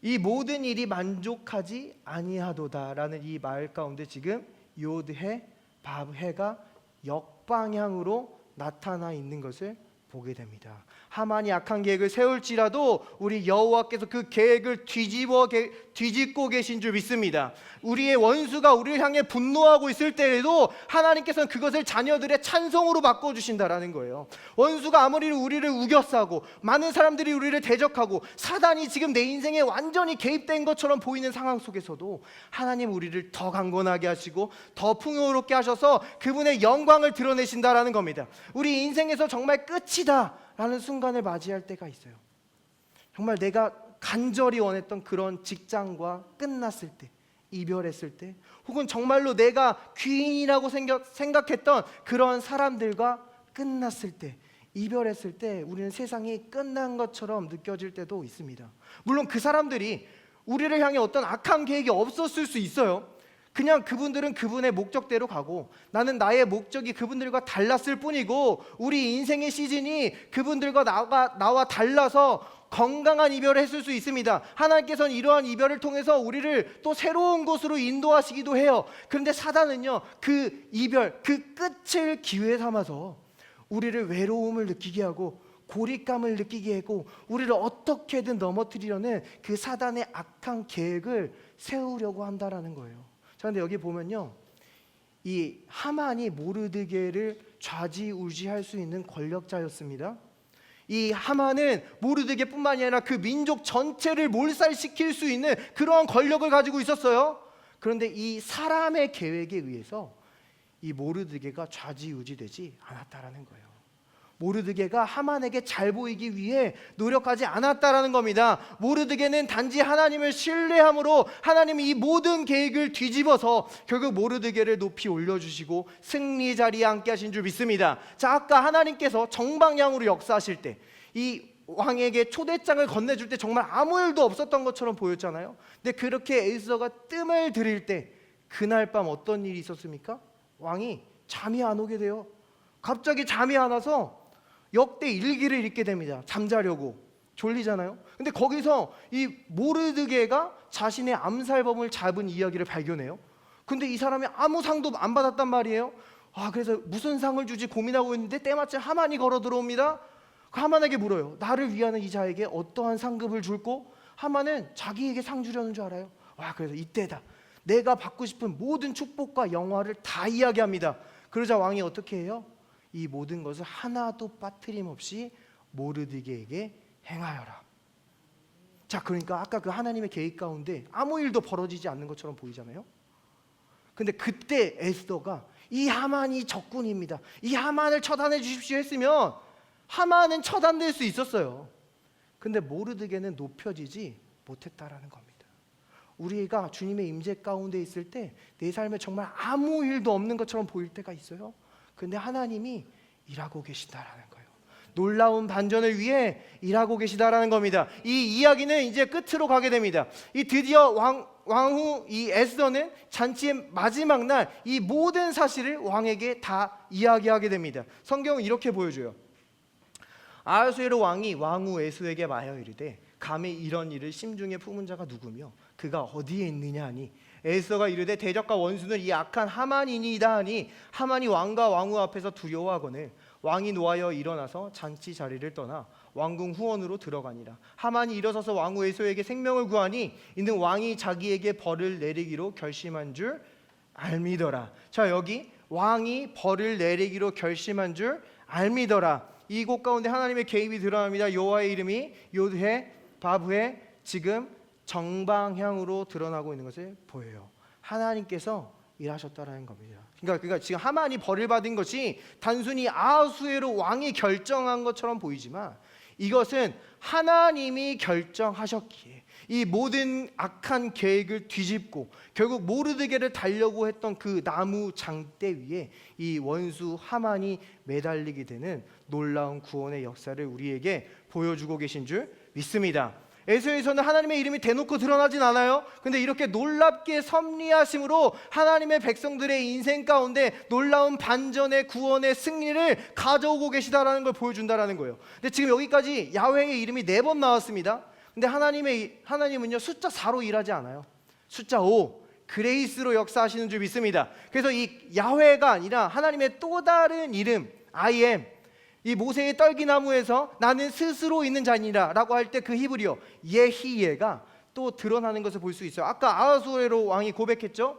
이 모든 일이 만족하지 아니하도다라는 이 말 가운데 지금 요드해 밥해가 역방향으로 나타나 있는 것을 보게 됩니다. 하만이 악한 계획을 세울지라도 우리 여호와께서 그 계획을 뒤집고 계신 줄 믿습니다. 우리의 원수가 우리를 향해 분노하고 있을 때에도 하나님께서는 그것을 자녀들의 찬송으로 바꿔주신다라는 거예요. 원수가 아무리 우리를 우겨싸고 많은 사람들이 우리를 대적하고 사단이 지금 내 인생에 완전히 개입된 것처럼 보이는 상황 속에서도 하나님 우리를 더 강건하게 하시고 더 풍요롭게 하셔서 그분의 영광을 드러내신다라는 겁니다. 우리 인생에서 정말 끝이다 라는 순간을 맞이할 때가 있어요. 정말 내가 간절히 원했던 그런 직장과 끝났을 때, 이별했을 때, 혹은 정말로 내가 귀인이라고 생각했던 그런 사람들과 끝났을 때, 이별했을 때 우리는 세상이 끝난 것처럼 느껴질 때도 있습니다. 물론 그 사람들이 우리를 향해 어떤 악한 계획이 없었을 수 있어요. 그냥 그분들은 그분의 목적대로 가고 나는 나의 목적이 그분들과 달랐을 뿐이고, 우리 인생의 시즌이 그분들과 나와 달라서 건강한 이별을 했을 수 있습니다. 하나님께서는 이러한 이별을 통해서 우리를 또 새로운 곳으로 인도하시기도 해요. 그런데 사단은요, 그 이별, 그 끝을 기회 삼아서 우리를 외로움을 느끼게 하고 고립감을 느끼게 하고 우리를 어떻게든 넘어뜨리려는 그 사단의 악한 계획을 세우려고 한다라는 거예요. 그런데 여기 보면요, 이 하만이 모르드게를 좌지우지할 수 있는 권력자였습니다. 이 하만은 모르드게뿐만이 아니라 그 민족 전체를 몰살시킬 수 있는 그러한 권력을 가지고 있었어요. 그런데 이 사람의 계획에 의해서 이 모르드게가 좌지우지되지 않았다라는 거예요. 모르드게가 하만에게 잘 보이기 위해 노력하지 않았다라는 겁니다. 모르드게는 단지 하나님을 신뢰함으로 하나님이 이 모든 계획을 뒤집어서 결국 모르드게를 높이 올려주시고 승리 자리에 앉게 하신 줄 믿습니다. 자, 아까 하나님께서 정방향으로 역사하실 때 이 왕에게 초대장을 건네줄 때 정말 아무 일도 없었던 것처럼 보였잖아요. 근데 그렇게 에스더가 뜸을 들일 때 그날 밤 어떤 일이 있었습니까? 왕이 잠이 안 오게 돼요. 갑자기 잠이 안 와서 역대 일기를 읽게 됩니다. 잠자려고 졸리잖아요. 근데 거기서 이 모르드게가 자신의 암살범을 잡은 이야기를 발견해요. 근데 이 사람이 아무 상도 안 받았단 말이에요. 그래서 무슨 상을 주지 고민하고 있는데 때마침 하만이 걸어 들어옵니다. 그 하만에게 물어요. 나를 위하는 이 자에게 어떠한 상급을 줄고? 하만은 자기에게 상 주려는 줄 알아요. 그래서 이때다. 내가 받고 싶은 모든 축복과 영화를 다 이야기합니다. 그러자 왕이 어떻게 해요? 이 모든 것을 하나도 빠트림 없이 모르드게에게 행하여라. 자, 그러니까 아까 그 하나님의 계획 가운데 아무 일도 벌어지지 않는 것처럼 보이잖아요. 근데 그때 에스더가 이 하만이 적군입니다, 이 하만을 처단해 주십시오 했으면 하만은 처단될 수 있었어요. 근데 모르드게는 높여지지 못했다라는 겁니다. 우리가 주님의 임재 가운데 있을 때 내 삶에 정말 아무 일도 없는 것처럼 보일 때가 있어요. 근데 하나님이 일하고 계신다라는 거예요. 놀라운 반전을 위해 일하고 계시다라는 겁니다. 이 이야기는 이제 끝으로 가게 됩니다. 이 드디어 왕후 이 에스더는 잔치의 마지막 날 이 모든 사실을 왕에게 다 이야기하게 됩니다. 성경은 이렇게 보여줘요. 아하수에로 왕이 왕후 에스더에게 말하여 이르되 감히 이런 일을 심중에 품은 자가 누구며 그가 어디에 있느냐 하니 에스더가 이르되 대적과 원수는 이 악한 하만이니이다 하니 하만이 왕과 왕후 앞에서 두려워하거늘 왕이 노하여 일어나서 잔치 자리를 떠나 왕궁 후원으로 들어가니라. 하만이 일어서서 왕후 에스더에게 생명을 구하니 이는 왕이 자기에게 벌을 내리기로 결심한 줄 알미더라. 자, 여기 왕이 벌을 내리기로 결심한 줄 알미더라. 이곳 가운데 하나님의 개입이 드러납니다. 여호와의 이름이 요드해 바브해 지금 정방향으로 드러나고 있는 것을 보여요. 하나님께서 일하셨다라는 겁니다. 그러니까 지금 하만이 벌을 받은 것이 단순히 아하수에로 왕이 결정한 것처럼 보이지만 이것은 하나님이 결정하셨기에 이 모든 악한 계획을 뒤집고 결국 모르드게를 달려고 했던 그 나무 장대 위에 이 원수 하만이 매달리게 되는 놀라운 구원의 역사를 우리에게 보여주고 계신 줄 믿습니다. 에스더에서는 하나님의 이름이 대놓고 드러나진 않아요. 근데 이렇게 놀랍게 섭리하심으로 하나님의 백성들의 인생 가운데 놀라운 반전의 구원의 승리를 가져오고 계시다라는 걸 보여준다라는 거예요. 근데 지금 여기까지 야훼의 이름이 4번 나왔습니다. 근데 하나님은요 숫자 4로 일하지 않아요. 숫자 5 그레이스로 역사하시는 줄 믿습니다. 그래서 이 야훼가 아니라 하나님의 또 다른 이름 I am, 이 모세의 떨기나무에서 나는 스스로 있는 자니라 라고 할 때 그 히브리어 예히예가 또 드러나는 것을 볼 수 있어요. 아까 아하수에로 왕이 고백했죠.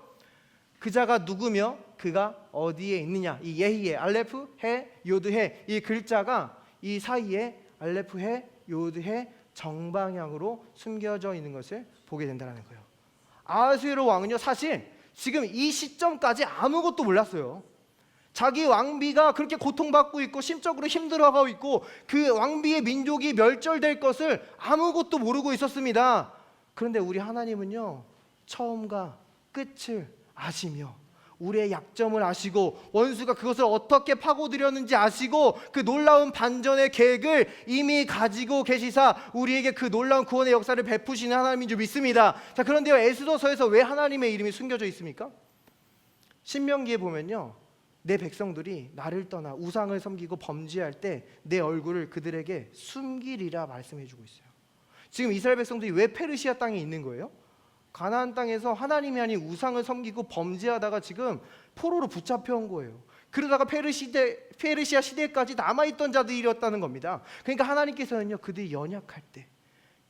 그 자가 누구며 그가 어디에 있느냐. 이 예히예 알레프 해 요드 해 이 글자가 이 사이에 알레프 해 요드 해 정방향으로 숨겨져 있는 것을 보게 된다는 거예요. 아하수에로 왕은요 사실 지금 이 시점까지 아무것도 몰랐어요. 자기 왕비가 그렇게 고통받고 있고 심적으로 힘들어하고 있고 그 왕비의 민족이 멸절될 것을 아무것도 모르고 있었습니다. 그런데 우리 하나님은요 처음과 끝을 아시며 우리의 약점을 아시고 원수가 그것을 어떻게 파고들였는지 아시고 그 놀라운 반전의 계획을 이미 가지고 계시사 우리에게 그 놀라운 구원의 역사를 베푸시는 하나님인 줄 믿습니다. 자, 그런데요 에스더서에서 왜 하나님의 이름이 숨겨져 있습니까? 신명기에 보면요 내 백성들이 나를 떠나 우상을 섬기고 범죄할 때 내 얼굴을 그들에게 숨기리라 말씀해주고 있어요. 지금 이스라엘 백성들이 왜 페르시아 땅에 있는 거예요? 가나안 땅에서 하나님이 아닌 우상을 섬기고 범죄하다가 지금 포로로 붙잡혀온 거예요. 그러다가 페르시아 시대까지 남아있던 자들이었다는 겁니다. 그러니까 하나님께서는요 그들이 연약할 때,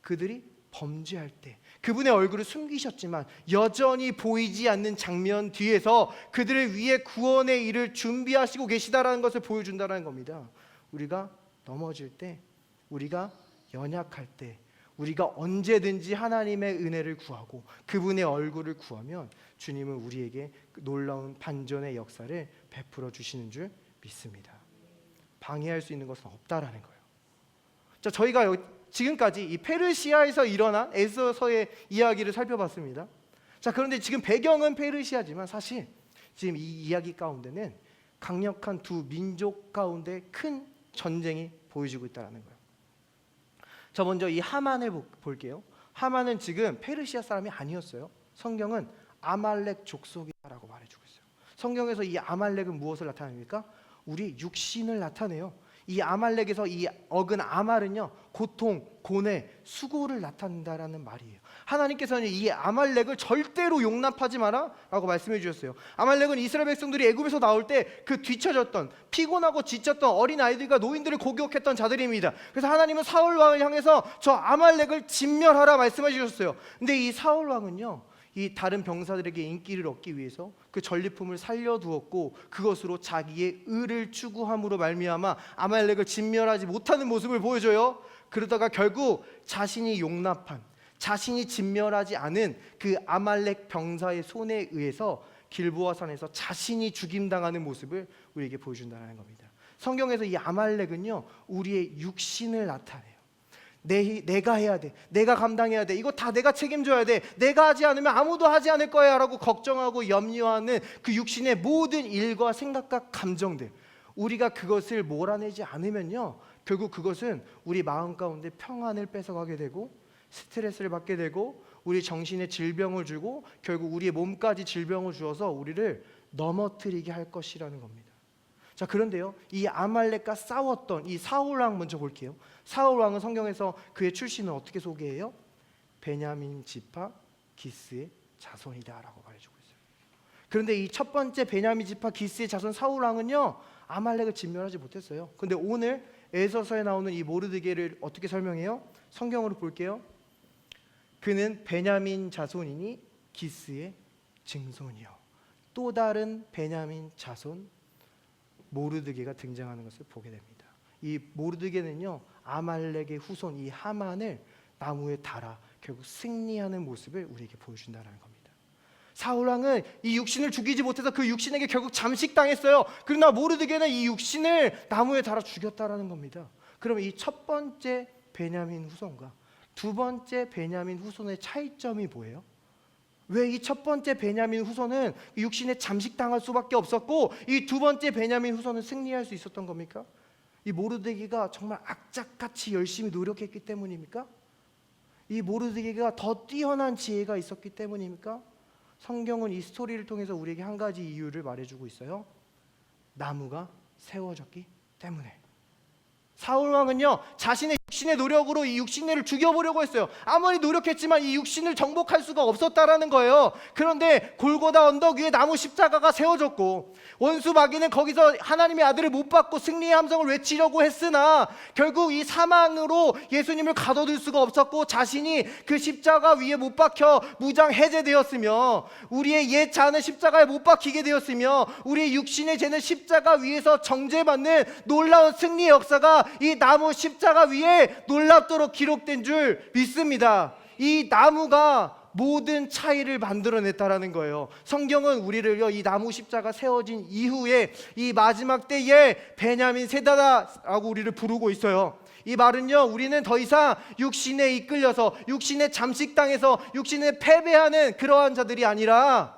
그들이 범죄할 때 그분의 얼굴을 숨기셨지만 여전히 보이지 않는 장면 뒤에서 그들을 위해 구원의 일을 준비하시고 계시다라는 것을 보여준다는 겁니다. 우리가 넘어질 때, 우리가 연약할 때, 우리가 언제든지 하나님의 은혜를 구하고 그분의 얼굴을 구하면 주님은 우리에게 놀라운 반전의 역사를 베풀어 주시는 줄 믿습니다. 방해할 수 있는 것은 없다라는 거예요. 자, 저희가 지금까지 이 페르시아에서 일어난 에스더서의 이야기를 살펴봤습니다. 자, 그런데 지금 배경은 페르시아지만 사실 지금 이 이야기 가운데는 강력한 두 민족 가운데 큰 전쟁이 보여지고 있다는 거예요. 자, 먼저 이 하만을 볼게요. 하만은 지금 페르시아 사람이 아니었어요. 성경은 아말렉 족속이라고 말해주고 있어요. 성경에서 이 아말렉은 무엇을 나타냅니까? 우리 육신을 나타내요. 이 아말렉에서 이 어근 아말은요 고통, 고뇌, 수고를 나타낸다라는 말이에요. 하나님께서는 이 아말렉을 절대로 용납하지 마라 라고 말씀해 주셨어요. 아말렉은 이스라엘 백성들이 애굽에서 나올 때 그 뒤처졌던 피곤하고 지쳤던 어린아이들과 노인들을 공격했던 자들입니다. 그래서 하나님은 사울 왕을 향해서 저 아말렉을 진멸하라 말씀해 주셨어요. 근데 이 사울 왕은요 이 다른 병사들에게 인기를 얻기 위해서 그 전리품을 살려두었고 그것으로 자기의 의를 추구함으로 말미암아 아말렉을 진멸하지 못하는 모습을 보여줘요. 그러다가 결국 자신이 용납한, 자신이 진멸하지 않은 그 아말렉 병사의 손에 의해서 길보아 산에서 자신이 죽임당하는 모습을 우리에게 보여준다는 겁니다. 성경에서 이 아말렉은요 우리의 육신을 나타내요. 내가 해야 돼, 내가 감당해야 돼, 이거 다 내가 책임져야 돼, 내가 하지 않으면 아무도 하지 않을 거야 라고 걱정하고 염려하는 그 육신의 모든 일과 생각과 감정들, 우리가 그것을 몰아내지 않으면요, 결국 그것은 우리 마음 가운데 평안을 뺏어가게 되고 스트레스를 받게 되고 우리 정신에 질병을 주고 결국 우리의 몸까지 질병을 주어서 우리를 넘어뜨리게 할 것이라는 겁니다. 자, 그런데요, 이 아말렉과 싸웠던 이 사울 왕 먼저 볼게요. 사울 왕은 성경에서 그의 출신은 어떻게 소개해요? 베냐민 지파 기스의 자손이다라고 말해주고 있어요. 그런데 이 첫 번째 베냐민 지파 기스의 자손 사울 왕은요, 아말렉을 진멸하지 못했어요. 근데 오늘 에서서에 나오는 이 모르드게를 어떻게 설명해요? 성경으로 볼게요. 그는 베냐민 자손이니 기스의 증손이요. 또 다른 베냐민 자손 모르드게가 등장하는 것을 보게 됩니다. 이 모르드게는요, 아말렉의 후손 이 하만을 나무에 달아 결국 승리하는 모습을 우리에게 보여준다는 겁니다. 사울 왕은 이 육신을 죽이지 못해서 그 육신에게 결국 잠식당했어요. 그러나 모르드게는 이 육신을 나무에 달아 죽였다라는 겁니다. 그럼 이 첫 번째 베냐민 후손과 두 번째 베냐민 후손의 차이점이 뭐예요? 왜 이 첫 번째 베냐민 후손은 육신에 잠식당할 수밖에 없었고 이 두 번째 베냐민 후손은 승리할 수 있었던 겁니까? 이 모르드게가 정말 악착같이 열심히 노력했기 때문입니까? 이 모르드게가 더 뛰어난 지혜가 있었기 때문입니까? 성경은 이 스토리를 통해서 우리에게 한 가지 이유를 말해주고 있어요. 나무가 세워졌기 때문에. 사울 왕은요, 자신의 육신의 노력으로 이 육신을 죽여보려고 했어요. 아무리 노력했지만 이 육신을 정복할 수가 없었다라는 거예요. 그런데 골고다 언덕 위에 나무 십자가가 세워졌고 원수 마귀는 거기서 하나님의 아들을 못 받고 승리의 함성을 외치려고 했으나 결국 이 사망으로 예수님을 가둬둘 수가 없었고 자신이 그 십자가 위에 못 박혀 무장 해제되었으며 우리의 옛 자는 십자가에 못 박히게 되었으며 우리의 육신의 죄는 십자가 위에서 정죄받는 놀라운 승리의 역사가 이 나무 십자가 위에 놀랍도록 기록된 줄 믿습니다. 이 나무가 모든 차이를 만들어냈다라는 거예요. 성경은 우리를요, 이 나무 십자가 세워진 이후에 이 마지막 때에 베냐민 세대다라고 우리를 부르고 있어요. 이 말은요, 우리는 더 이상 육신에 이끌려서 육신에 잠식당해서 육신에 패배하는 그러한 자들이 아니라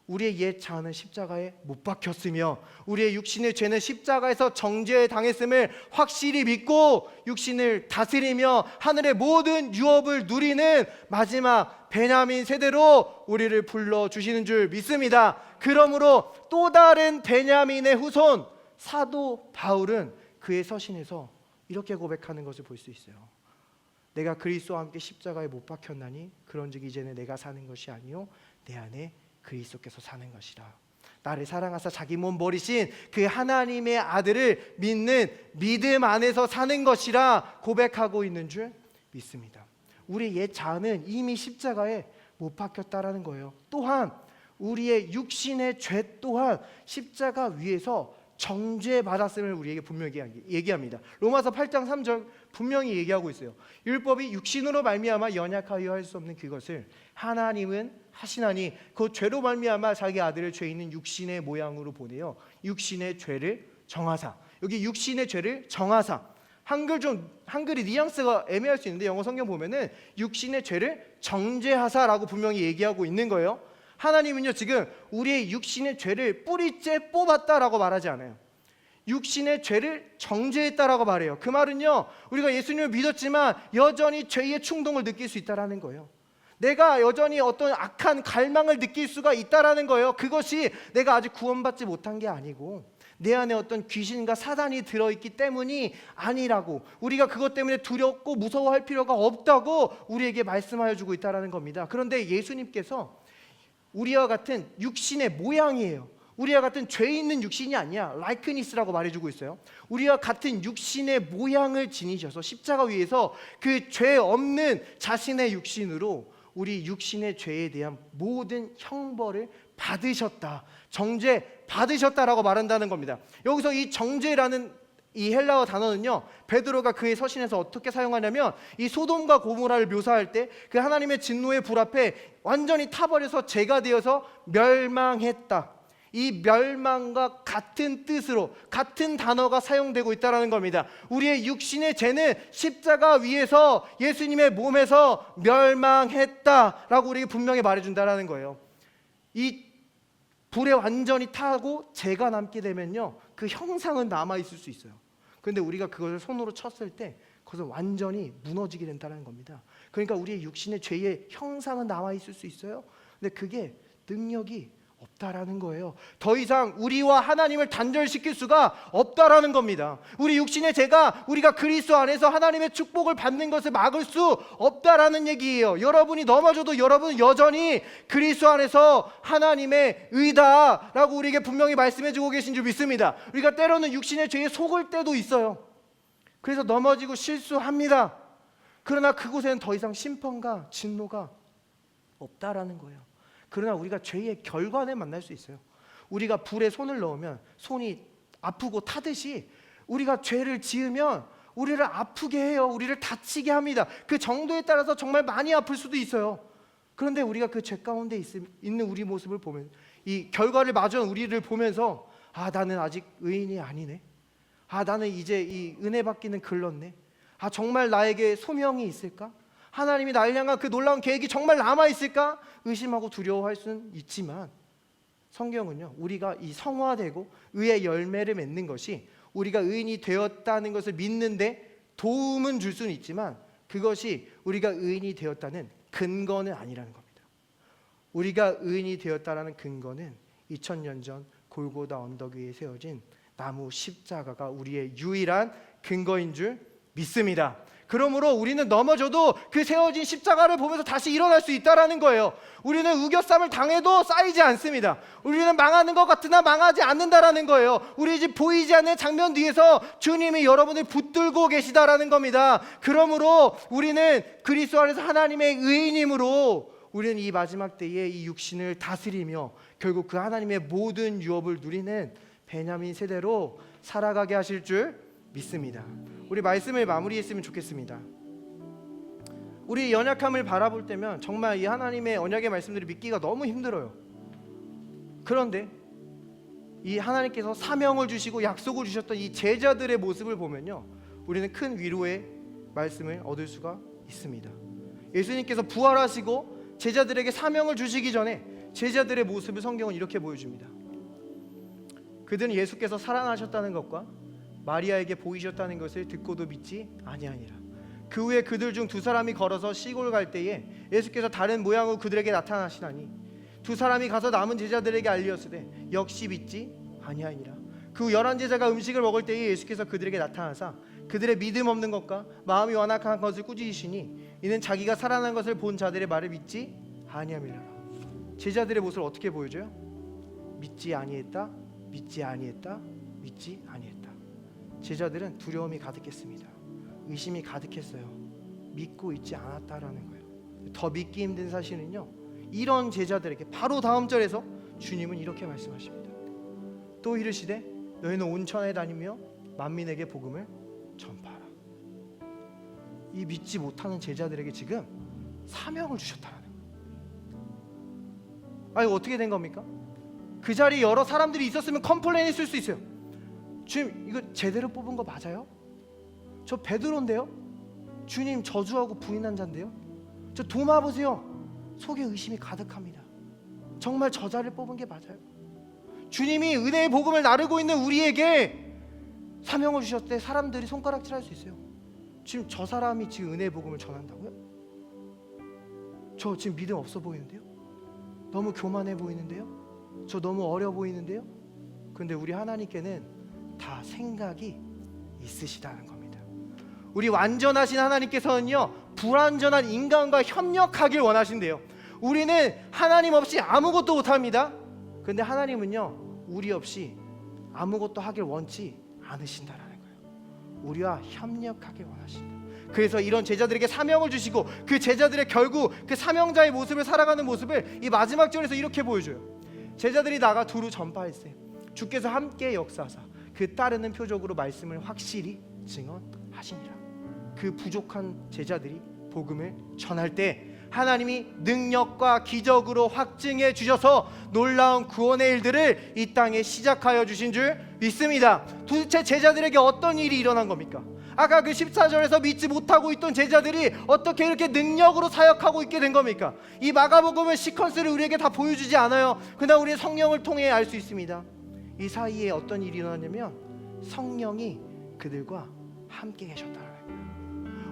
우리의 옛 자는 십자가에 못 박혔으며 우리의 육신의 죄는 십자가에서 정죄당했음을 확실히 믿고 육신을 다스리며 하늘의 모든 유업을 누리는 마지막 베냐민 세대로 우리를 불러주시는 줄 믿습니다. 그러므로 또 다른 베냐민의 후손 사도 바울은 그의 서신에서 이렇게 고백하는 것을 볼 수 있어요. 내가 그리스도와 함께 십자가에 못 박혔나니 그런즉 이제는 내가 사는 것이 아니요 내 안에 그리스도께서 사는 것이라. 나를 사랑하사 자기 몸 버리신 그 하나님의 아들을 믿는 믿음 안에서 사는 것이라 고백하고 있는 줄 믿습니다. 우리 옛 자아는 이미 십자가에 못 박혔다라는 거예요. 또한 우리의 육신의 죄 또한 십자가 위에서 정죄받았음을 우리에게 분명히 얘기합니다. 로마서 8장 3절 분명히 얘기하고 있어요. 율법이 육신으로 말미암아 연약하여 할 수 없는 그것을 하나님은 하시나니 그 죄로 말미암아 자기 아들을 죄 있는 육신의 모양으로 보내요. 육신의 죄를 정하사. 여기 육신의 죄를 정하사. 한글이 뉘앙스가 애매할 수 있는데 영어 성경 보면은 육신의 죄를 정죄하사라고 분명히 얘기하고 있는 거예요. 하나님은요, 지금 우리의 육신의 죄를 뿌리째 뽑았다라고 말하지 않아요. 육신의 죄를 정죄했다라고 말해요. 그 말은요, 우리가 예수님을 믿었지만 여전히 죄의 충동을 느낄 수 있다라는 거예요. 내가 여전히 어떤 악한 갈망을 느낄 수가 있다라는 거예요. 그것이 내가 아직 구원받지 못한 게 아니고 내 안에 어떤 귀신과 사단이 들어있기 때문이 아니라고, 우리가 그것 때문에 두렵고 무서워할 필요가 없다고 우리에게 말씀하여 주고 있다라는 겁니다. 그런데 예수님께서 우리와 같은 육신의 모양이에요. 우리와 같은 죄 있는 육신이 아니야. 라이크니스라고 말해주고 있어요. 우리와 같은 육신의 모양을 지니셔서 십자가 위에서 그 죄 없는 자신의 육신으로 우리 육신의 죄에 대한 모든 형벌을 받으셨다, 정죄 받으셨다라고 말한다는 겁니다. 여기서 이 정죄라는 이 헬라어 단어는요, 베드로가 그의 서신에서 어떻게 사용하냐면 이 소돔과 고모라를 묘사할 때 그 하나님의 진노의 불 앞에 완전히 타버려서 죄가 되어서 멸망했다, 이 멸망과 같은 뜻으로 같은 단어가 사용되고 있다는 겁니다. 우리의 육신의 죄는 십자가 위에서 예수님의 몸에서 멸망했다라고 우리에게 분명히 말해준다는 거예요. 이 불에 완전히 타고 죄가 남게 되면요, 그 형상은 남아있을 수 있어요. 그런데 우리가 그것을 손으로 쳤을 때 그것은 완전히 무너지게 된다는 겁니다. 그러니까 우리의 육신의 죄의 형상은 남아있을 수 있어요. 근데 그게 능력이 없다라는 거예요. 더 이상 우리와 하나님을 단절시킬 수가 없다라는 겁니다. 우리 육신의 죄가 우리가 그리스도 안에서 하나님의 축복을 받는 것을 막을 수 없다라는 얘기예요. 여러분이 넘어져도 여러분은 여전히 그리스도 안에서 하나님의 의다라고 우리에게 분명히 말씀해주고 계신 줄 믿습니다. 우리가 때로는 육신의 죄에 속을 때도 있어요. 그래서 넘어지고 실수합니다. 그러나 그곳에는 더 이상 심판과 진노가 없다라는 거예요. 그러나 우리가 죄의 결과를 만날 수 있어요. 우리가 불에 손을 넣으면 손이 아프고 타듯이 우리가 죄를 지으면 우리를 아프게 해요. 우리를 다치게 합니다. 그 정도에 따라서 정말 많이 아플 수도 있어요. 그런데 우리가 그 죄 가운데 있는 우리 모습을 보면, 이 결과를 마주한 우리를 보면서 아, 나는 아직 의인이 아니네. 아, 나는 이제 이 은혜 받기는 글렀네. 아, 정말 나에게 소명이 있을까? 하나님이 나를 향한 그 놀라운 계획이 정말 남아있을까? 의심하고 두려워할 수는 있지만, 성경은요, 우리가 이 성화되고 의의 열매를 맺는 것이 우리가 의인이 되었다는 것을 믿는데 도움은 줄 수는 있지만, 그것이 우리가 의인이 되었다는 근거는 아니라는 겁니다. 우리가 의인이 되었다라는 근거는 2000년 전 골고다 언덕 위에 세워진 나무 십자가가 우리의 유일한 근거인 줄 믿습니다. 그러므로 우리는 넘어져도 그 세워진 십자가를 보면서 다시 일어날 수 있다라는 거예요. 우리는 우겨쌈을 당해도 쌓이지 않습니다. 우리는 망하는 것 같으나 망하지 않는다라는 거예요. 우리 집 보이지 않는 장면 뒤에서 주님이 여러분을 붙들고 계시다라는 겁니다. 그러므로 우리는 그리스도 안에서 하나님의 의인이므로 우리는 이 마지막 때에 이 육신을 다스리며 결국 그 하나님의 모든 유업을 누리는 베냐민 세대로 살아가게 하실 줄 믿습니다. 우리 말씀을 마무리했으면 좋겠습니다. 우리 연약함을 바라볼 때면 정말 이 하나님의 언약의 말씀들을 믿기가 너무 힘들어요. 그런데 이 하나님께서 사명을 주시고 약속을 주셨던 이 제자들의 모습을 보면요, 우리는 큰 위로의 말씀을 얻을 수가 있습니다. 예수님께서 부활하시고 제자들에게 사명을 주시기 전에 제자들의 모습을 성경은 이렇게 보여줍니다. 그들은 예수께서 살아나셨다는 것과 마리아에게 보이셨다는 것을 듣고도 믿지 아니하니라. 그 후에 그들 중 두 사람이 걸어서 시골 갈 때에 예수께서 다른 모양으로 그들에게 나타나시나니 두 사람이 가서 남은 제자들에게 알리었으되 역시 믿지 아니하니라. 그 후 11 제자가 음식을 먹을 때에 예수께서 그들에게 나타나사 그들의 믿음 없는 것과 마음이 완악한 것을 꾸짖으시니 이는 자기가 살아난 것을 본 자들의 말을 믿지 아니함이라. 제자들의 모습을 어떻게 보여줘요? 믿지 아니했다, 믿지 아니했다, 믿지 아니했다. 제자들은 두려움이 가득했습니다. 의심이 가득했어요. 믿고 있지 않았다라는 거예요. 더 믿기 힘든 사실은요, 이런 제자들에게 바로 다음 절에서 주님은 이렇게 말씀하십니다. 또 이르시되 너희는 온 천하에 다니며 만민에게 복음을 전파하라. 이 믿지 못하는 제자들에게 지금 사명을 주셨다라는 거예요. 어떻게 된 겁니까? 그 자리에 여러 사람들이 있었으면 컴플레인 했을 수 있어요. 주님, 이거 제대로 뽑은 거 맞아요? 저 베드로인데요? 주님, 저주하고 부인한 자인데요? 저 도마 보세요. 속에 의심이 가득합니다. 정말 저자를 뽑은 게 맞아요? 주님이 은혜의 복음을 나르고 있는 우리에게 사명을 주셨을 때 사람들이 손가락질할 수 있어요. 지금 저 사람이 지금 은혜의 복음을 전한다고요? 저 지금 믿음 없어 보이는데요? 너무 교만해 보이는데요? 저 너무 어려 보이는데요? 근데 우리 하나님께는 다 생각이 있으시다는 겁니다. 우리 완전하신 하나님께서는요, 불완전한 인간과 협력하길 원하신대요. 우리는 하나님 없이 아무것도 못합니다. 근데 하나님은요, 우리 없이 아무것도 하길 원치 않으신다라는 거예요. 우리와 협력하길 원하신다. 그래서 이런 제자들에게 사명을 주시고 그 제자들의 결국 그 사명자의 모습을 살아가는 모습을 이 마지막 절에서 이렇게 보여줘요. 제자들이 나가 두루 전파했어요. 주께서 함께 역사하사 그 따르는 표적으로 말씀을 확실히 증언하시니라. 그 부족한 제자들이 복음을 전할 때 하나님이 능력과 기적으로 확증해 주셔서 놀라운 구원의 일들을 이 땅에 시작하여 주신 줄 믿습니다. 도대체 제자들에게 어떤 일이 일어난 겁니까? 아까 그 14절에서 믿지 못하고 있던 제자들이 어떻게 이렇게 능력으로 사역하고 있게 된 겁니까? 이 마가복음은 시퀀스를 우리에게 다 보여주지 않아요. 그러나 우리는 성령을 통해 알 수 있습니다. 이 사이에 어떤 일이 일어났냐면 성령이 그들과 함께 계셨다는 거예요.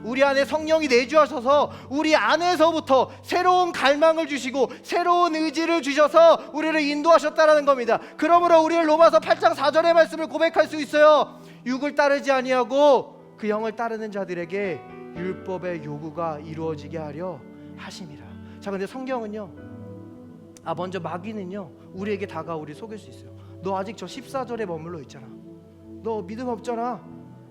우리 안에 성령이 내주하셔서 우리 안에서부터 새로운 갈망을 주시고 새로운 의지를 주셔서 우리를 인도하셨다는 겁니다. 그러므로 우리는 로마서 8장 4절의 말씀을 고백할 수 있어요. 육을 따르지 아니하고 그 영을 따르는 자들에게 율법의 요구가 이루어지게 하려 하심이라. 자, 근데 성경은요, 먼저 마귀는요 우리에게 다가와 우리 속일 수 있어요. 너 아직 저 14절에 머물러 있잖아. 너 믿음 없잖아.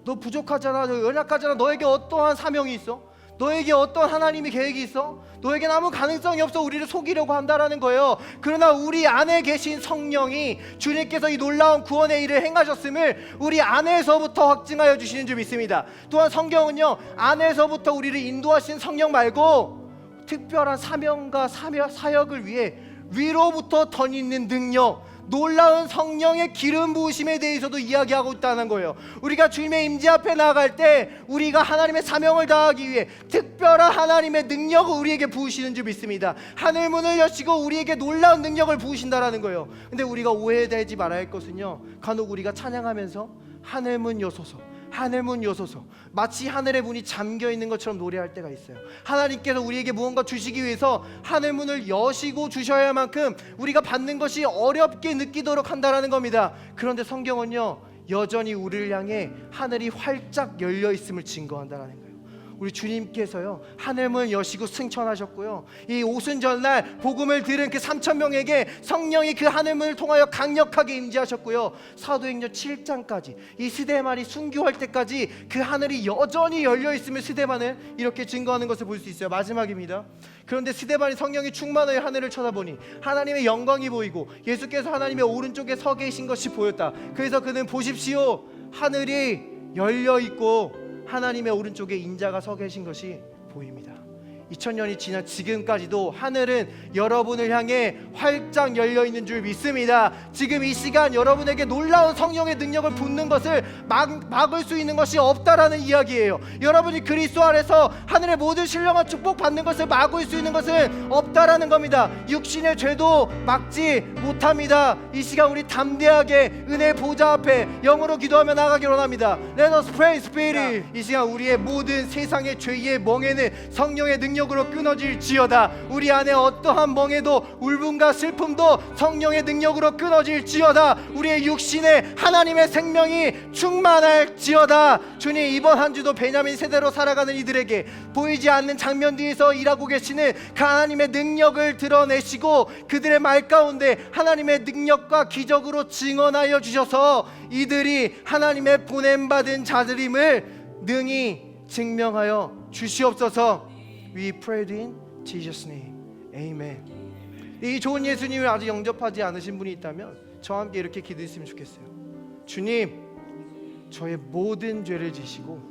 너 부족하잖아. 너 연약하잖아. 너에게 어떠한 사명이 있어? 너에게 어떤 하나님의 계획이 있어? 너에겐 아무 가능성이 없어. 우리를 속이려고 한다라는 거예요. 그러나 우리 안에 계신 성령이 주님께서 이 놀라운 구원의 일을 행하셨음을 우리 안에서부터 확증하여 주시는 줄 믿습니다. 또한 성경은요, 안에서부터 우리를 인도하신 성령 말고 특별한 사명과 사역을 위해 위로부터 덧있는 능력, 놀라운 성령의 기름 부으심에 대해서도 이야기하고 있다는 거예요. 우리가 주님의 임재 앞에 나아갈 때 우리가 하나님의 사명을 다하기 위해 특별한 하나님의 능력을 우리에게 부으시는 줄 믿습니다. 하늘 문을 여시고 우리에게 놀라운 능력을 부으신다라는 거예요. 근데 우리가 오해되지 말아야 할 것은요, 간혹 우리가 찬양하면서 하늘 문 여소서, 하늘 문 여소서, 마치 하늘의 문이 잠겨 있는 것처럼 노래할 때가 있어요. 하나님께서 우리에게 무언가 주시기 위해서 하늘 문을 여시고 주셔야 할 만큼 우리가 받는 것이 어렵게 느끼도록 한다라는 겁니다. 그런데 성경은요, 여전히 우리를 향해 하늘이 활짝 열려 있음을 증거한다라는 거예요. 우리 주님께서요 하늘문 여시고 승천하셨고요, 이 오순절날 복음을 들은 그 3,000명에게 성령이 그 하늘문을 통하여 강력하게 임재하셨고요, 사도행전 7장까지 이 스데반이 순교할 때까지 그 하늘이 여전히 열려 있음을 스데반은 이렇게 증거하는 것을 볼 수 있어요. 마지막입니다. 그런데 스데반이 성령이 충만하여 하늘을 쳐다보니 하나님의 영광이 보이고 예수께서 하나님의 오른쪽에 서 계신 것이 보였다. 그래서 그는 보십시오, 하늘이 열려 있고 하나님의 오른쪽에 인자가 서 계신 것이 보입니다. 2000년이 지난 지금까지도 하늘은 여러분을 향해 활짝 열려 있는 줄 믿습니다. 지금 이 시간 여러분에게 놀라운 성령의 능력을 붓는 것을 막을 수 있는 것이 없다라는 이야기예요. 여러분이 그리스도 안에서 하늘의 모든 신령한 축복 받는 것을 막을 수 있는 것은 없다라는 겁니다. 육신의 죄도 막지 못합니다. 이 시간 우리 담대하게 은혜 보좌 앞에 영으로 기도하며 나가기 원합니다. Let us pray, Spirit. 이 시간 우리의 모든 세상의 죄의 멍에는 성령의 능력으로 끊어질지어다. 우리 안에 어떠한 멍에도 울분과 슬픔도 성령의 능력으로 끊어질지어다. 우리의 육신에 하나님의 생명이 충만할지어다. 주님, 이번 한 주도 베냐민 세대로 살아가는 이들에게 보이지 않는 장면 뒤에서 일하고 계시는 그 하나님의 능력을 드러내시고 그들의 말 가운데 하나님의 능력과 기적으로 증언하여 주셔서 이들이 하나님의 보냄받은 자들임을 능히 증명하여 주시옵소서. We prayed in Jesus' name. Amen. 이 좋은 예수님을 아직 영접하지 않으신 분이 있다면 저와 함께 이렇게 기도했으면 좋겠어요. 주님, 저의 모든 죄를 지시고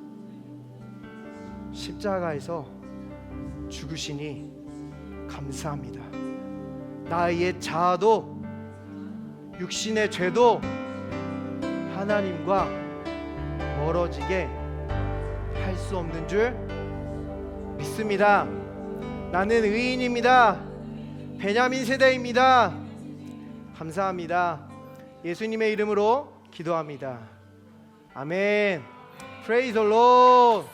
십자가에서 죽으시니 감사합니다. 나의 자아도 육신의 죄도 하나님과 멀어지게 할 수 없는 줄 믿습니다. 나는 의인입니다. 베냐민 세대입니다. 감사합니다. 예수님의 이름으로 기도합니다. 아멘. Praise the Lord.